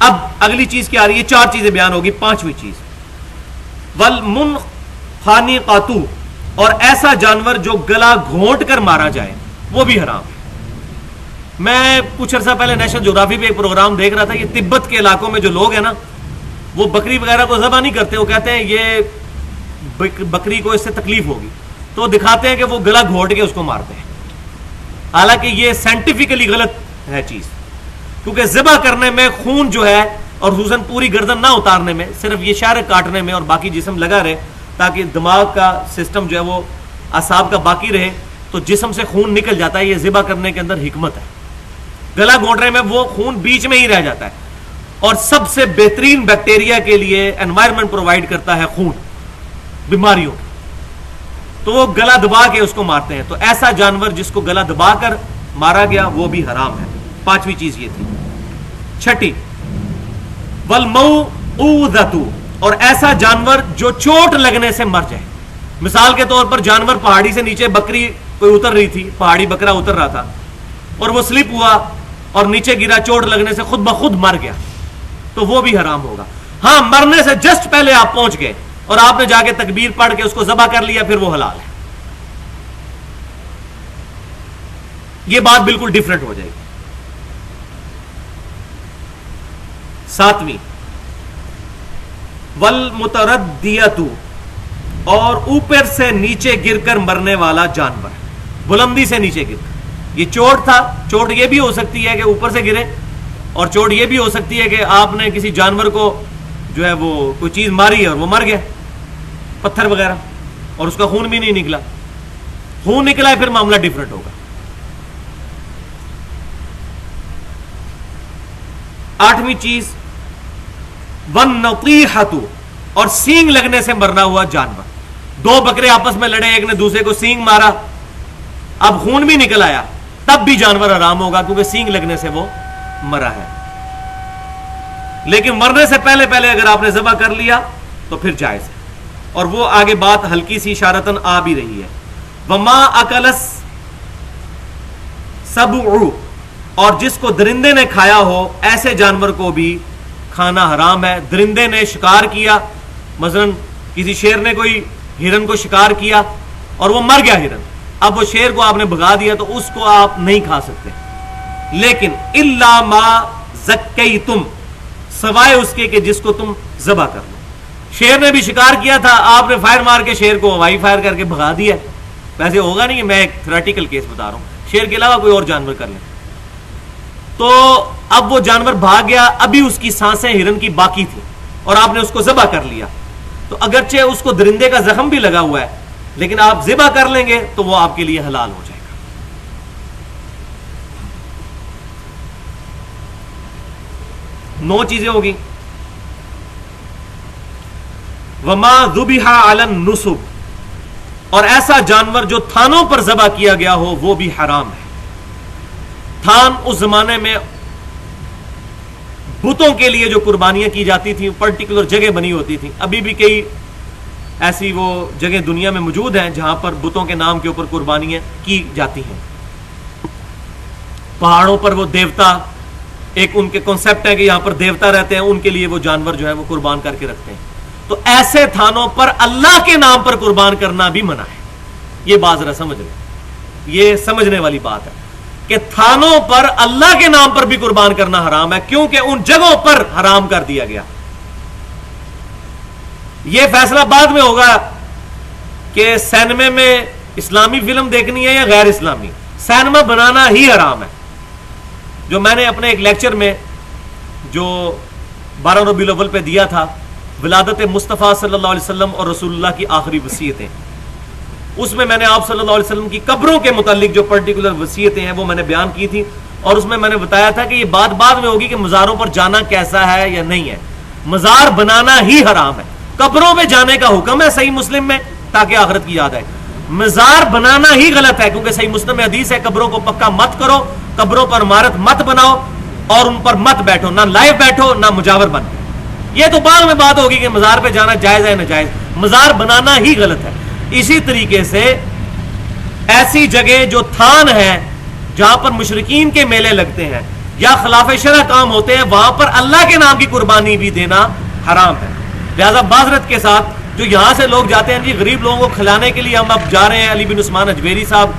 اب اگلی چیز کیا آ رہی ہے؟ 4 چیزیں بیان ہوگی. 5ویں چیز والمنخنقۃ, اور ایسا جانور جو گلا گھونٹ کر مارا جائے وہ بھی حرام ہے. میں کچھ عرصہ پہلے نیشنل جغرافی پہ ایک پروگرام دیکھ رہا تھا. یہ تبت کے علاقوں میں جو لوگ ہیں نا, وہ بکری وغیرہ کو ذبح نہیں کرتے. وہ کہتے ہیں یہ بکری کو اس سے تکلیف ہوگی, تو دکھاتے ہیں کہ وہ گلا گھونٹ کے اس کو مارتے ہیں. حالانکہ یہ سائنٹیفکلی غلط ہے چیز, کیونکہ ذبح کرنے میں خون جو ہے, اور خصوصاً پوری گردن نہ اتارنے میں, صرف یہ شارے کاٹنے میں اور باقی جسم لگا رہے تاکہ دماغ کا سسٹم جو ہے وہ اعصاب کا باقی رہے, تو جسم سے خون نکل جاتا ہے. یہ ذبح کرنے کے اندر حکمت ہے. گلا گھونٹنے میں وہ خون بیچ میں ہی رہ جاتا ہے. اور سب سے بہترین بیکٹیریا کے لیے انوائرمنٹ پرووائڈ کرتا ہے خون بیماریوں. تو وہ گلا دبا کے اس کو مارتے ہیں. تو ایسا جانور جس کو گلا دبا کر مارا گیا وہ بھی حرام ہے. 5ویں چیز یہ تھی. 6 والموعودۃ, اور ایسا جانور جو چوٹ لگنے سے مر جائے. مثال کے طور پر جانور پہاڑی سے نیچے, بکری کوئی اتر رہی تھی, پہاڑی بکرا اتر رہا تھا اور وہ سلپ ہوا اور نیچے گرا, چوٹ لگنے سے خود بخود مر گیا, تو وہ بھی حرام ہوگا. ہاں, مرنے سے جسٹ پہلے آپ پہنچ گئے اور آپ نے جا کے تکبیر پڑھ کے اس کو ذبح کر لیا, پھر وہ حلال ہے. یہ بات بالکل ڈیفرنٹ ہو جائے گی. 7ویں والمتردیۃ, اور اوپر سے نیچے گر کر مرنے والا جانور, بلندی سے نیچے گر کر. یہ چوٹ تھا, چوٹ یہ بھی ہو سکتی ہے کہ اوپر سے گرے, اور چوٹ یہ بھی ہو سکتی ہے کہ آپ نے کسی جانور کو جو ہے وہ کوئی چیز ماری ہے اور وہ مر گیا, پتھر وغیرہ, اور اس کا خون بھی نہیں نکلا. خون نکلا ہے پھر معاملہ ڈیفرنٹ ہوگا. 8ویں چیز والنطیحۃ, اور سینگ لگنے سے مرنا ہوا جانور. 2 بکرے آپس میں لڑے, ایک نے دوسرے کو سینگ مارا, اب خون بھی نکل آیا, تب بھی جانور حرام ہوگا کیونکہ سینگ لگنے سے وہ مرا ہے. لیکن مرنے سے پہلے اگر آپ نے ذبح کر لیا تو پھر جائز ہے. اور وہ آگے بات ہلکی سی اشارتاً آ بھی رہی ہے. وما اکلس سبع, اور جس کو درندے نے کھایا ہو, ایسے جانور کو بھی کھانا حرام ہے. درندے نے شکار کیا, مثلا کسی شیر نے کوئی ہرن کو شکار کیا اور وہ مر گیا ہرن, اب وہ شیر کو آپ نے بھگا دیا تو اس کو آپ نہیں کھا سکتے. لیکن الا ما زکیتم, سوائے اس کے کہ جس کو تم ذبح کر لو. شیر نے بھی شکار کیا تھا, آپ نے فائر مار کے شیر کو ہوائی فائر کر کے بھگا دیا. ویسے ہوگا نہیں, میں ایک تھیوریٹیکل کیس بتا رہا ہوں, شیر کے علاوہ کوئی اور جانور کر لیں, تو اب وہ جانور بھاگ گیا, ابھی اس کی سانسیں ہرن کی باقی تھی اور آپ نے اس کو ذبح کر لیا, تو اگرچہ اس کو درندے کا زخم بھی لگا ہوا ہے, لیکن آپ ذبح کر لیں گے تو وہ آپ کے لیے حلال ہو جائے گا. 9 چیزیں ہوگی. وما ذبح علی النصب, اور ایسا جانور جو تھانوں پر ذبح کیا گیا ہو وہ بھی حرام ہے. تھان اس زمانے میں بتوں کے لیے جو قربانیاں کی جاتی تھیں, پرٹیکولر جگہ بنی ہوتی تھی. ابھی بھی کئی ایسی وہ جگہ دنیا میں موجود ہیں جہاں پر بتوں کے نام کے اوپر قربانیاں کی جاتی ہیں. پہاڑوں پر وہ دیوتا, ایک ان کے کنسپٹ ہے کہ یہاں پر دیوتا رہتے ہیں, ان کے لیے وہ جانور جو ہے وہ قربان کر کے رکھتے ہیں. تو ایسے تھانوں پر اللہ کے نام پر قربان کرنا بھی منع ہے. یہ بات ذرا سمجھ لیں, یہ سمجھنے والی بات ہے کہ تھانوں پر اللہ کے نام پر بھی قربان کرنا حرام ہے, کیونکہ ان جگہوں پر حرام کر دیا گیا. یہ فیصلہ بعد میں ہوگا کہ سینمے میں اسلامی فلم دیکھنی ہے یا غیر اسلامی. سینما بنانا ہی حرام ہے. جو میں نے اپنے ایک لیکچر میں جو 12 ربیع الاول پہ دیا تھا، ولادت مصطفیٰ صلی اللہ علیہ وسلم اور رسول اللہ کی آخری وصیتیں، اس میں نے آپ صلی اللہ علیہ وسلم کی قبروں کے متعلق جو پرٹیکولر وصیتیں ہیں وہ میں نے بیان کی تھی، اور اس میں نے بتایا تھا کہ یہ بات بعد میں ہوگی کہ مزاروں پر جانا کیسا ہے یا نہیں ہے. مزار بنانا ہی حرام ہے. قبروں پہ جانے کا حکم ہے صحیح مسلم میں تاکہ آخرت کی یاد آئے. مزار بنانا ہی غلط ہے، کیونکہ صحیح مسلم میں حدیث ہے قبروں کو پکا مت کرو، قبروں پر عمارت مت بناؤ اور ان پر مت بیٹھو، نہ لائیو بیٹھو نہ مجاور بن. یہ تو بعد میں بات ہوگی کہ مزار پہ جانا جائز ہے ناجائز. مزار بنانا ہی غلط ہے. اسی طریقے سے ایسی جگہ جو تھان ہے جہاں پر مشرکین کے میلے لگتے ہیں یا خلاف شرع کام ہوتے ہیں، وہاں پر اللہ کے نام کی قربانی بھی دینا حرام ہے. لہذا معذرت کے ساتھ جو یہاں سے لوگ جاتے ہیں جی غریب لوگوں کو کھلانے کے لیے ہم اب جا رہے ہیں علی بن عثمان اجمیری صاحب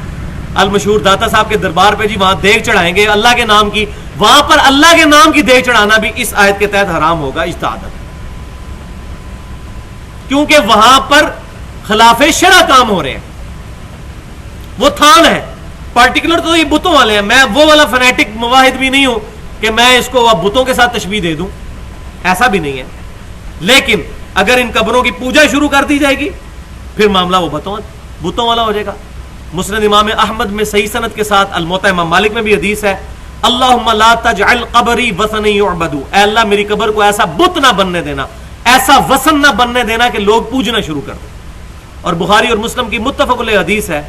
المشہور داتا صاحب کے دربار پہ، جی وہاں دیگ چڑھائیں گے اللہ کے نام کی، وہاں پر اللہ کے نام کی دیگ چڑھانا بھی اس آیت کے تحت حرام ہوگا اجتہاداً، کیونکہ وہاں پر خلاف شرع کام ہو رہے ہیں. وہ تھان ہے پرٹیکولر، تو یہ بتوں والے ہیں. میں وہ والا فنیٹک مواحد بھی نہیں ہوں کہ میں اس کو اب بتوں کے ساتھ تشبیہ دے دوں، ایسا بھی نہیں ہے. لیکن اگر ان قبروں کی پوجا شروع کر دی جائے گی پھر معاملہ وہ بتوں والا ہو جائے گا. مسند امام احمد میں صحیح سند کے ساتھ، الموطا امام مالک میں بھی حدیث ہے، اللہم لا تجعل قبری وثن یعبد، اے اللہ میری قبر کو ایسا بت نہ بننے دینا، ایسا وثن نہ بننے دینا کہ لوگ پوجنا شروع کر دیں. اور بخاری اور مسلم کی متفق علیہ حدیث ہے،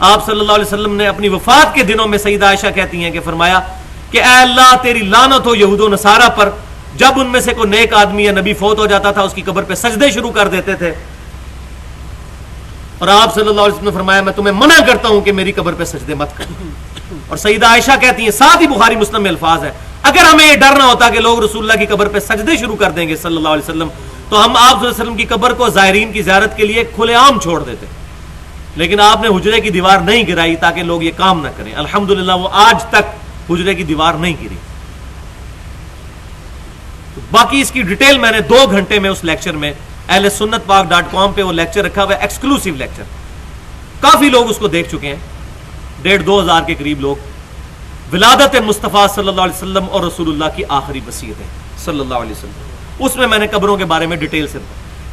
آپ صلی اللہ علیہ وسلم نے اپنی وفات کے دنوں میں سیدہ عائشہ کہتی ہیں کہ فرمایا کہ اے اللہ تیری لعنت ہو یہود و نصارہ پر، جب ان میں سے کوئی نیک آدمی یا نبی فوت ہو جاتا تھا اس کی قبر پہ سجدے شروع کر دیتے تھے، اور آپ صلی اللہ علیہ وسلم نے فرمایا میں تمہیں منع کرتا ہوں کہ میری قبر پہ سجدے مت کرو. اور سیدہ عائشہ کہتی ہیں، ساتھ ہی بخاری مسلم میں الفاظ ہے، اگر ہمیں یہ ڈر نہ ہوتا کہ لوگ رسول اللہ کی قبر پہ سجدے شروع کر دیں گے صلی اللہ علیہ وسلم، تو ہم آپ صلی اللہ علیہ وسلم کی قبر کو زائرین کی زیارت کے لیے کھلے عام چھوڑ دیتے. لیکن آپ نے حجرے کی دیوار نہیں گرائی تاکہ لوگ یہ کام نہ کریں. الحمدللہ وہ آج تک حجرے کی دیوار نہیں گری. باقی اس کی ڈیٹیل میں نے 2 گھنٹے میں اس لیکچر میں اہل سنت پاک .com پہ وہ لیکچر رکھا ہوا ہے، ایکسکلوسیو لیکچر. کافی لوگ اس کو دیکھ چکے ہیں، 1,500-2,000 کے قریب لوگ. ولادت مصطفیٰ صلی اللہ علیہ وسلم اور رسول اللہ کی آخری وصیتیں صلی اللہ علیہ وسلم، اس میں نے قبروں کے بارے میں ڈیٹیل سے.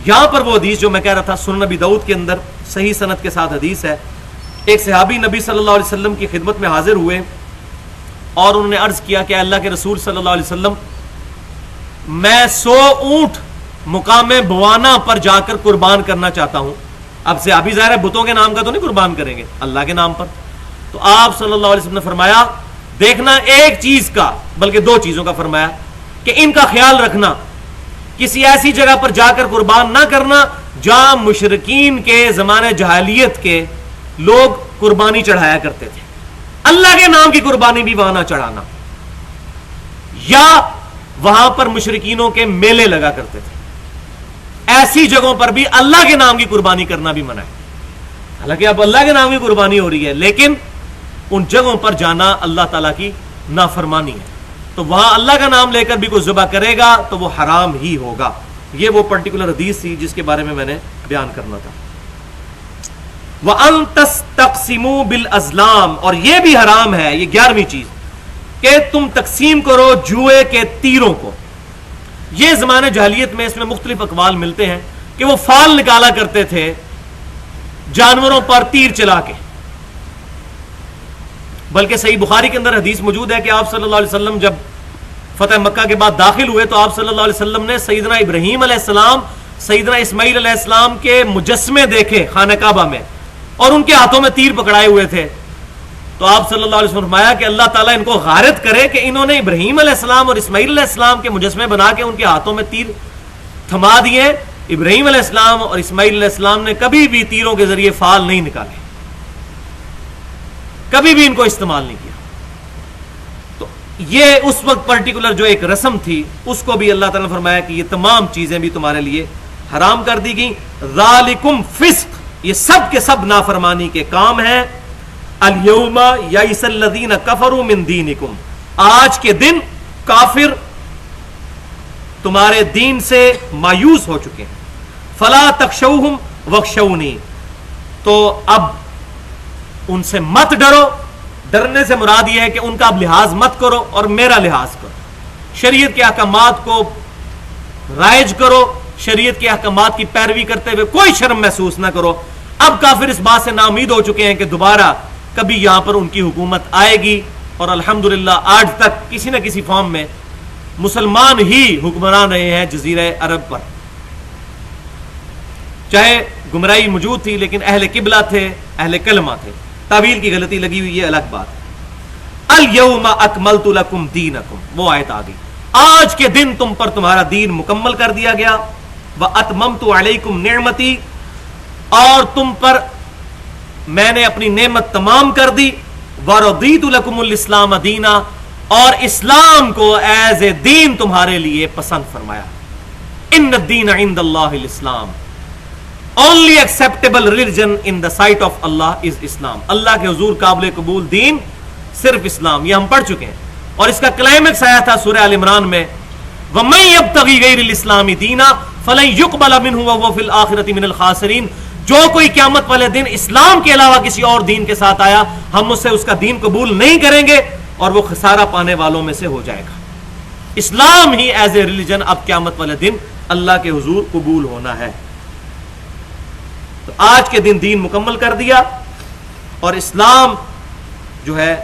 یہاں پر وہ حدیث جو میں کہہ رہا تھا سنن نبی داؤد کے اندر صحیح سند کے ساتھ حدیث ہے، ایک صحابی نبی صلی اللہ علیہ وسلم کی خدمت میں حاضر ہوئے اور انہوں نے عرض کیا کہ اللہ کے رسول صلی اللہ علیہ وسلم میں 100 اونٹ مقام بوانا پر جا کر قربان کرنا چاہتا ہوں. اب صحابی ظاہر ہے بتوں کے نام کا تو نہیں قربان کریں گے، اللہ کے نام پر. تو آپ صلی اللہ علیہ وسلم نے فرمایا دیکھنا ایک چیز کا بلکہ 2 چیزوں کا فرمایا کہ ان کا خیال رکھنا، کسی ایسی جگہ پر جا کر قربان نہ کرنا جہاں مشرکین کے زمانے جاہلیت کے لوگ قربانی چڑھایا کرتے تھے. اللہ کے نام کی قربانی بھی وہاں نہ چڑھانا، یا وہاں پر مشرکینوں کے میلے لگا کرتے تھے، ایسی جگہوں پر بھی اللہ کے نام کی قربانی کرنا بھی منع ہے. حالانکہ اب اللہ کے نام کی قربانی ہو رہی ہے لیکن ان جگہوں پر جانا اللہ تعالیٰ کی نافرمانی ہے. تو وہاں اللہ کا نام لے کر بھی کوئی ذبح کرے گا تو وہ حرام ہی ہوگا. یہ وہ پرٹیکولر حدیث تھی جس کے بارے میں نے بیان کرنا تھا. وَأَن تَسْتَقْسِمُوا بِالْأَزْلَامِ، اور یہ بھی حرام ہے، یہ 11ویں چیز، کہ تم تقسیم کرو جوئے کے تیروں کو. یہ زمانے جاہلیت میں اس میں مختلف اقوال ملتے ہیں کہ وہ فال نکالا کرتے تھے جانوروں پر تیر چلا کے. بلکہ صحیح بخاری کے اندر حدیث موجود ہے کہ آپ صلی اللہ علیہ وسلم جب فتح مکہ کے بعد داخل ہوئے تو آپ صلی اللہ علیہ وسلم نے سیدنا ابراہیم علیہ السلام، سیدنا اسماعیل علیہ السلام کے مجسمے دیکھے خانہ کعبہ میں اور ان کے ہاتھوں میں تیر پکڑائے ہوئے تھے. تو آپ صلی اللہ علیہ وسلم نے فرمایا کہ اللہ تعالیٰ ان کو غارت کرے کہ انہوں نے ابراہیم علیہ السلام اور اسماعیل علیہ السلام کے مجسمے بنا کے ان کے ہاتھوں میں تیر تھما دیے. ابراہیم علیہ السلام اور اسماعیل علیہ السلام نے کبھی بھی تیروں کے ذریعے فال نہیں نکالے، کبھی بھی ان کو استعمال نہیں کیا. تو یہ اس وقت پرٹیکولر جو ایک رسم تھی اس کو بھی اللہ تعالیٰ نے فرمایا کہ یہ تمام چیزیں بھی تمہارے لیے حرام کر دی گئیں. ذالکم فسق، یہ سب کے سب نافرمانی کے کام ہیں. الیوم یئس الذین کفروا من دینکم، آج کے دن کافر تمہارے دین سے مایوس ہو چکے ہیں. فلا تخشوہم واخشونی، تو اب ان سے مت ڈرو ڈرنے سے مراد یہ ہے کہ ان کا اب لحاظ مت کرو اور میرا لحاظ کرو، شریعت کے احکامات کو رائج کرو، شریعت کے احکامات کی پیروی کرتے ہوئے کوئی شرم محسوس نہ کرو۔ اب کافر اس بات سے ناامید ہو چکے ہیں کہ دوبارہ کبھی یہاں پر ان کی حکومت آئے گی، اور الحمدللہ آج تک کسی نہ کسی فارم میں مسلمان ہی حکمران رہے ہیں جزیرہ عرب پر، چاہے گمراہی موجود تھی لیکن اہل قبلہ تھے، اہل کلمہ تھے، تعویل کی غلطی لگی ہوئی یہ الگ بات۔ الیوم اکملت لکم دینکم، وہ آیت آ گئی، آج کے دن تم پر تمہارا دین مکمل کر دیا گیا، واتممت علیکم نعمتی، اور تم پر میں نے اپنی نعمت تمام کر دی، ورضیت لکم الاسلام دینا، اور اسلام کو ایز اے دین تمہارے لیے پسند فرمایا۔ ان الدین عند اللہ الاسلام، only acceptable religion in the sight of Allah is Islam، اللہ کے حضور قابل قبول دین صرف اسلام، یہ ہم پڑھ چکے ہیں، اور اس کا کلائمیکس آیا تھا سورہ آل عمران میں، وَمَن يَبْتَغِي غَيْرَ الْإِسْلَامِ دِينًا فَلَن يُقْبَلَ مِنْهُ وَهُوَ فِي الْآخِرَةِ مِنَ الْخَاسِرِينَ، جو کوئی قیامت والے دن اسلام کے علاوہ کسی اور دین کے ساتھ آیا، ہم اس سے اس کا دین قبول نہیں کریں گے اور وہ خسارہ پانے والوں میں سے ہو جائے گا۔ اسلام ہی ایز اے ریلیجن اب قیامت والے دن اللہ کے حضور قبول ہونا ہے۔ تو آج کے دن دین مکمل کر دیا، اور اسلام جو ہے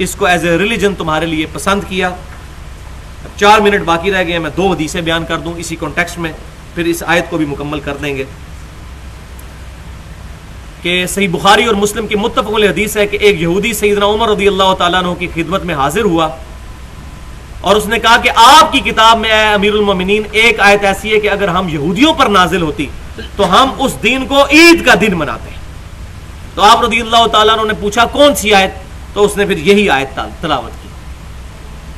اس کو ایز اے ریلیجن تمہارے لیے پسند کیا۔ اب 4 منٹ باقی رہ گئے، میں 2 حدیثیں بیان کر دوں اسی کانٹیکسٹ میں، پھر اس آیت کو بھی مکمل کر دیں گے۔ کہ صحیح بخاری اور مسلم کی متفق علیہ حدیث ہے کہ ایک یہودی سیدنا عمر رضی اللہ تعالیٰ عنہ کی خدمت میں حاضر ہوا، اور اس نے کہا کہ آپ کی کتاب میں اے امیر المومنین ایک آیت ایسی ہے کہ اگر ہم یہودیوں پر نازل ہوتی تو ہم اس دن کو عید کا دن مناتے ہیں۔ تو آپ رضی اللہ تعالیٰ عنہ نے پوچھا کون سی آیت؟ تو اس نے پھر یہی آیت تلاوت کی،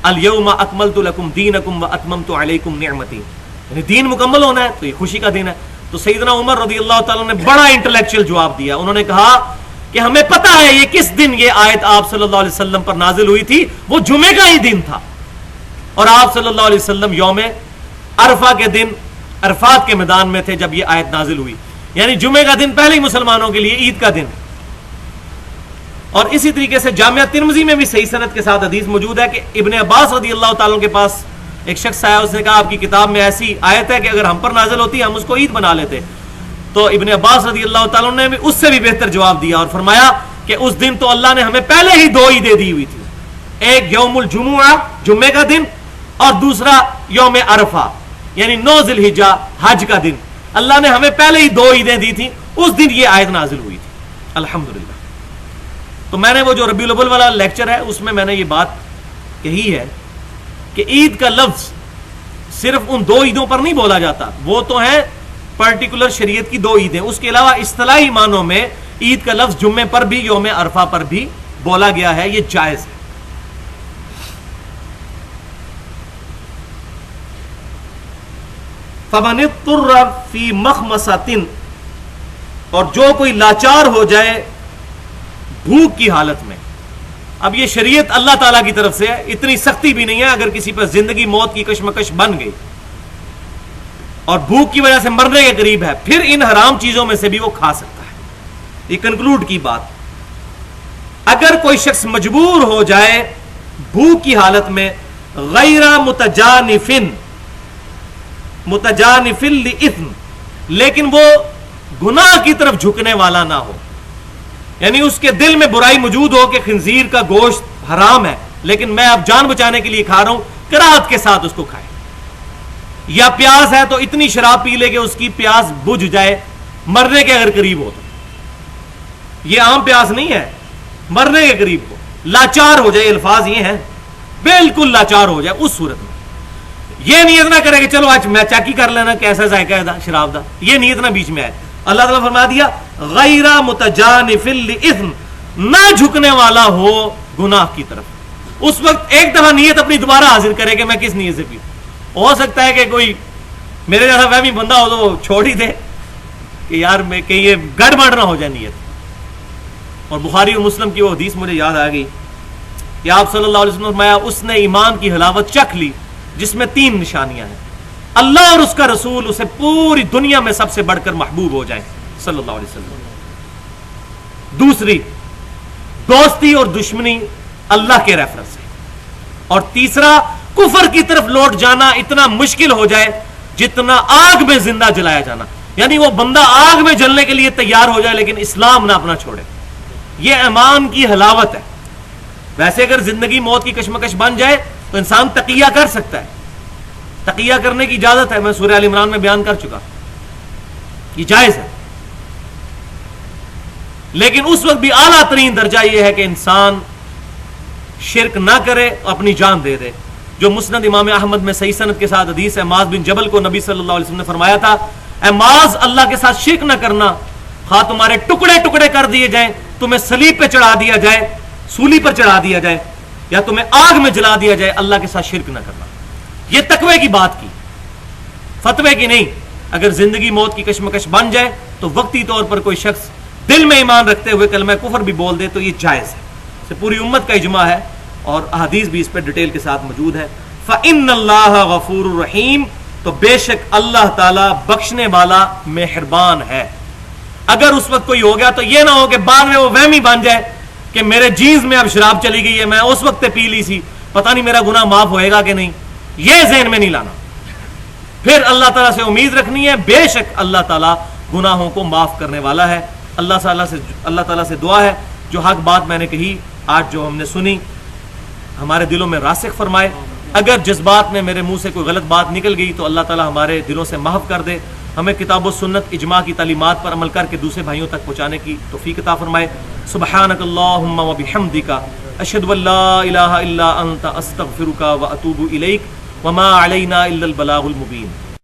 الیوم اکملت لکم دینکم واتممت علیکم نعمتی، یعنی دین مکمل ہونا ہے تو یہ خوشی کا دن ہے۔ تو سیدنا عمر رضی اللہ تعالیٰ نے بڑا انٹلیکچوئل جواب دیا، انہوں نے کہا کہ ہمیں پتہ ہے یہ کس دن یہ آیت آپ صلی اللہ علیہ وسلم پر نازل ہوئی تھی، وہ جمعے کا ہی دن تھا، اور آپ صلی اللہ علیہ وسلم یوم عرفہ کے دن عرفات کے میدان میں تھے جب یہ آیت نازل ہوئی، یعنی جمعے کا دن پہلے ہی مسلمانوں کے لیے عید کا دن۔ اور اسی طریقے سے جامعہ ترمذی میں بھی صحیح سند کے ساتھ حدیث موجود ہے کہ ابن عباس رضی اللہ تعالیٰ کے پاس ایک شخص آیا، اس نے کہا آپ کی کتاب میں ایسی آیت ہے کہ اگر ہم پر نازل ہوتی ہم اس کو عید بنا لیتے۔ تو ابن عباس رضی اللہ تعالیٰ نے بھی اس سے بھی بہتر جواب دیا اور فرمایا کہ اس دن تو اللہ نے ہمیں پہلے ہی 2 عیدیں دی ہوئی تھی، ایک یوم الجمعہ جمعے کا دن، اور دوسرا یوم عرفہ یعنی 9 ذی الحجہ حج کا دن، اللہ نے ہمیں پہلے ہی 2 عیدیں دی تھیں، اس دن یہ آیت نازل ہوئی تھی الحمدللہ۔ تو میں نے وہ جو ربیع الاول والا لیکچر ہے اس میں نے یہ بات کہی ہے کہ عید کا لفظ صرف ان 2 عیدوں پر نہیں بولا جاتا، وہ تو ہیں پرٹیکولر شریعت کی 2 عیدیں، اس کے علاوہ اصطلاحی معنوں میں عید کا لفظ جمعے پر بھی یوم عرفہ پر بھی بولا گیا ہے، یہ جائز ہے۔ فَمَنِ اضْطُرَّ فِي مَخْمَصَةٍ، اور جو کوئی لاچار ہو جائے بھوک کی حالت میں۔ اب یہ شریعت اللہ تعالیٰ کی طرف سے ہے، اتنی سختی بھی نہیں ہے، اگر کسی پر زندگی موت کی کشمکش بن گئی اور بھوک کی وجہ سے مرنے کے قریب ہے، پھر ان حرام چیزوں میں سے بھی وہ کھا سکتا ہے۔ یہ کنکلوڈ کی بات، اگر کوئی شخص مجبور ہو جائے بھوک کی حالت میں، غیر متجانف لإثم، لیکن وہ گناہ کی طرف جھکنے والا نہ ہو، یعنی اس کے دل میں برائی موجود ہو کہ خنزیر کا گوشت حرام ہے لیکن میں اب جان بچانے کے لیے کھا رہا ہوں، کراہت کے ساتھ اس کو کھائے۔ یا پیاس ہے تو اتنی شراب پی لے کہ اس کی پیاس بجھ جائے، مرنے کے اگر قریب ہو تو، یہ عام پیاس نہیں ہے، مرنے کے قریب ہو، لاچار ہو جائے، الفاظ یہ ہیں بالکل لاچار ہو جائے، اس صورت میں یہ نیت نہ کرے کہ چلو آج میں چیک ہی کر لینا کیسا ذائقہ ہے شراب دا، یہ نیت نہ بیچ میں آئے۔ اللہ تعالیٰ فرما دیا غیر متجانف لإثم، نہ جھکنے والا ہو گناہ کی طرف۔ اس وقت ایک دفعہ نیت اپنی دوبارہ حاضر کرے کہ میں کس نیت سے پیوں۔ ہو سکتا ہے کہ کوئی میرے جیسا وہمی بندہ ہو تو وہ چھوڑ ہی دے کہ یار میں کہیں یہ گڑبڑ نہ ہو جائے نیت۔ اور بخاری اور مسلم کی وہ حدیث مجھے یاد آ گئی کہ آپ صلی اللہ علیہ وسلم نے فرمایا اس نے ایمان کی حلاوت چکھ لی جس میں 3 نشانیاں ہیں، اللہ اور اس کا رسول اسے پوری دنیا میں سب سے بڑھ کر محبوب ہو جائے صلی اللہ علیہ وسلم۔ دوسری، دوستی اور دشمنی اللہ کے ریفرنس سے، اور تیسرا کفر کی طرف لوٹ جانا اتنا مشکل ہو جائے جتنا آگ میں زندہ جلایا جانا، یعنی وہ بندہ آگ میں جلنے کے لیے تیار ہو جائے لیکن اسلام نہ اپنا چھوڑے. یہ ایمان کی حلاوت ہے. ویسے اگر زندگی موت کی کشمکش بن جائے تو انسان تقیہ کر سکتا ہے، تقیہ کرنے کی اجازت ہے، میں سورہ آل عمران میں بیان کر چکا، یہ جائز ہے. لیکن اس وقت بھی اعلیٰ ترین درجہ یہ ہے کہ انسان شرک نہ کرے، اپنی جان دے دے. جو مسند امام احمد میں صحیح سند کے ساتھ حدیث ہے، معاذ بن جبل کو نبی صلی اللہ علیہ وسلم نے فرمایا تھا، اے معاذ اللہ کے ساتھ شرک نہ کرنا، خواہ تمہارے ٹکڑے ٹکڑے کر دیے جائیں، تمہیں صلیب پہ چڑھا دیا جائے، سولی پر چڑھا دیا جائے، یا تمہیں آگ میں جلا دیا جائے، اللہ کے ساتھ شرک نہ کرنا. یہ تقوی کی بات کی، فتوے کی نہیں. اگر زندگی موت کی کشمکش بن جائے تو وقتی طور پر کوئی شخص دل میں ایمان رکھتے ہوئے کلمہ کفر بھی بول دے تو یہ جائز ہے. سے پوری امت کا اجماع ہے اور احادیث بھی اس پہ ڈیٹیل کے ساتھ موجود ہے. فَإِنَّ اللَّهَ غَفُورٌ رَحِيمٌ، تو بے شک اللہ تعالیٰ بخشنے والا مہربان ہے. اگر اس وقت کوئی ہو گیا تو یہ نہ ہو کہ بعد میں وہ وہمی بن جائے کہ میرے جینز میں اب شراب چلی گئی ہے، میں اس وقت پی لی سی، پتہ نہیں میرا گناہ معاف ہوئے گا کہ نہیں. یہ ذہن میں نہیں لانا. پھر اللہ تعالیٰ سے امید رکھنی ہے، بے شک اللہ تعالیٰ گناہوں کو معاف کرنے والا ہے. اللہ تعالیٰ سے دعا ہے جو حق بات میں نے کہی آج جو ہم نے سنی ہمارے دلوں میں راسخ فرمائے. اگر جذبات میں میرے منہ سے کوئی غلط بات نکل گئی تو اللہ تعالیٰ ہمارے دلوں سے محو کر دے. ہمیں کتاب و سنت اجماع کی تعلیمات پر عمل کر کے دوسرے بھائیوں تک پہنچانے کی توفیق عطا فرمائے. سبحانک اللہم و بحمدک، اشہد ان لا الہ الا انت، استغفرک و اتوب الیک، وما علینا الا البلاغ المبین.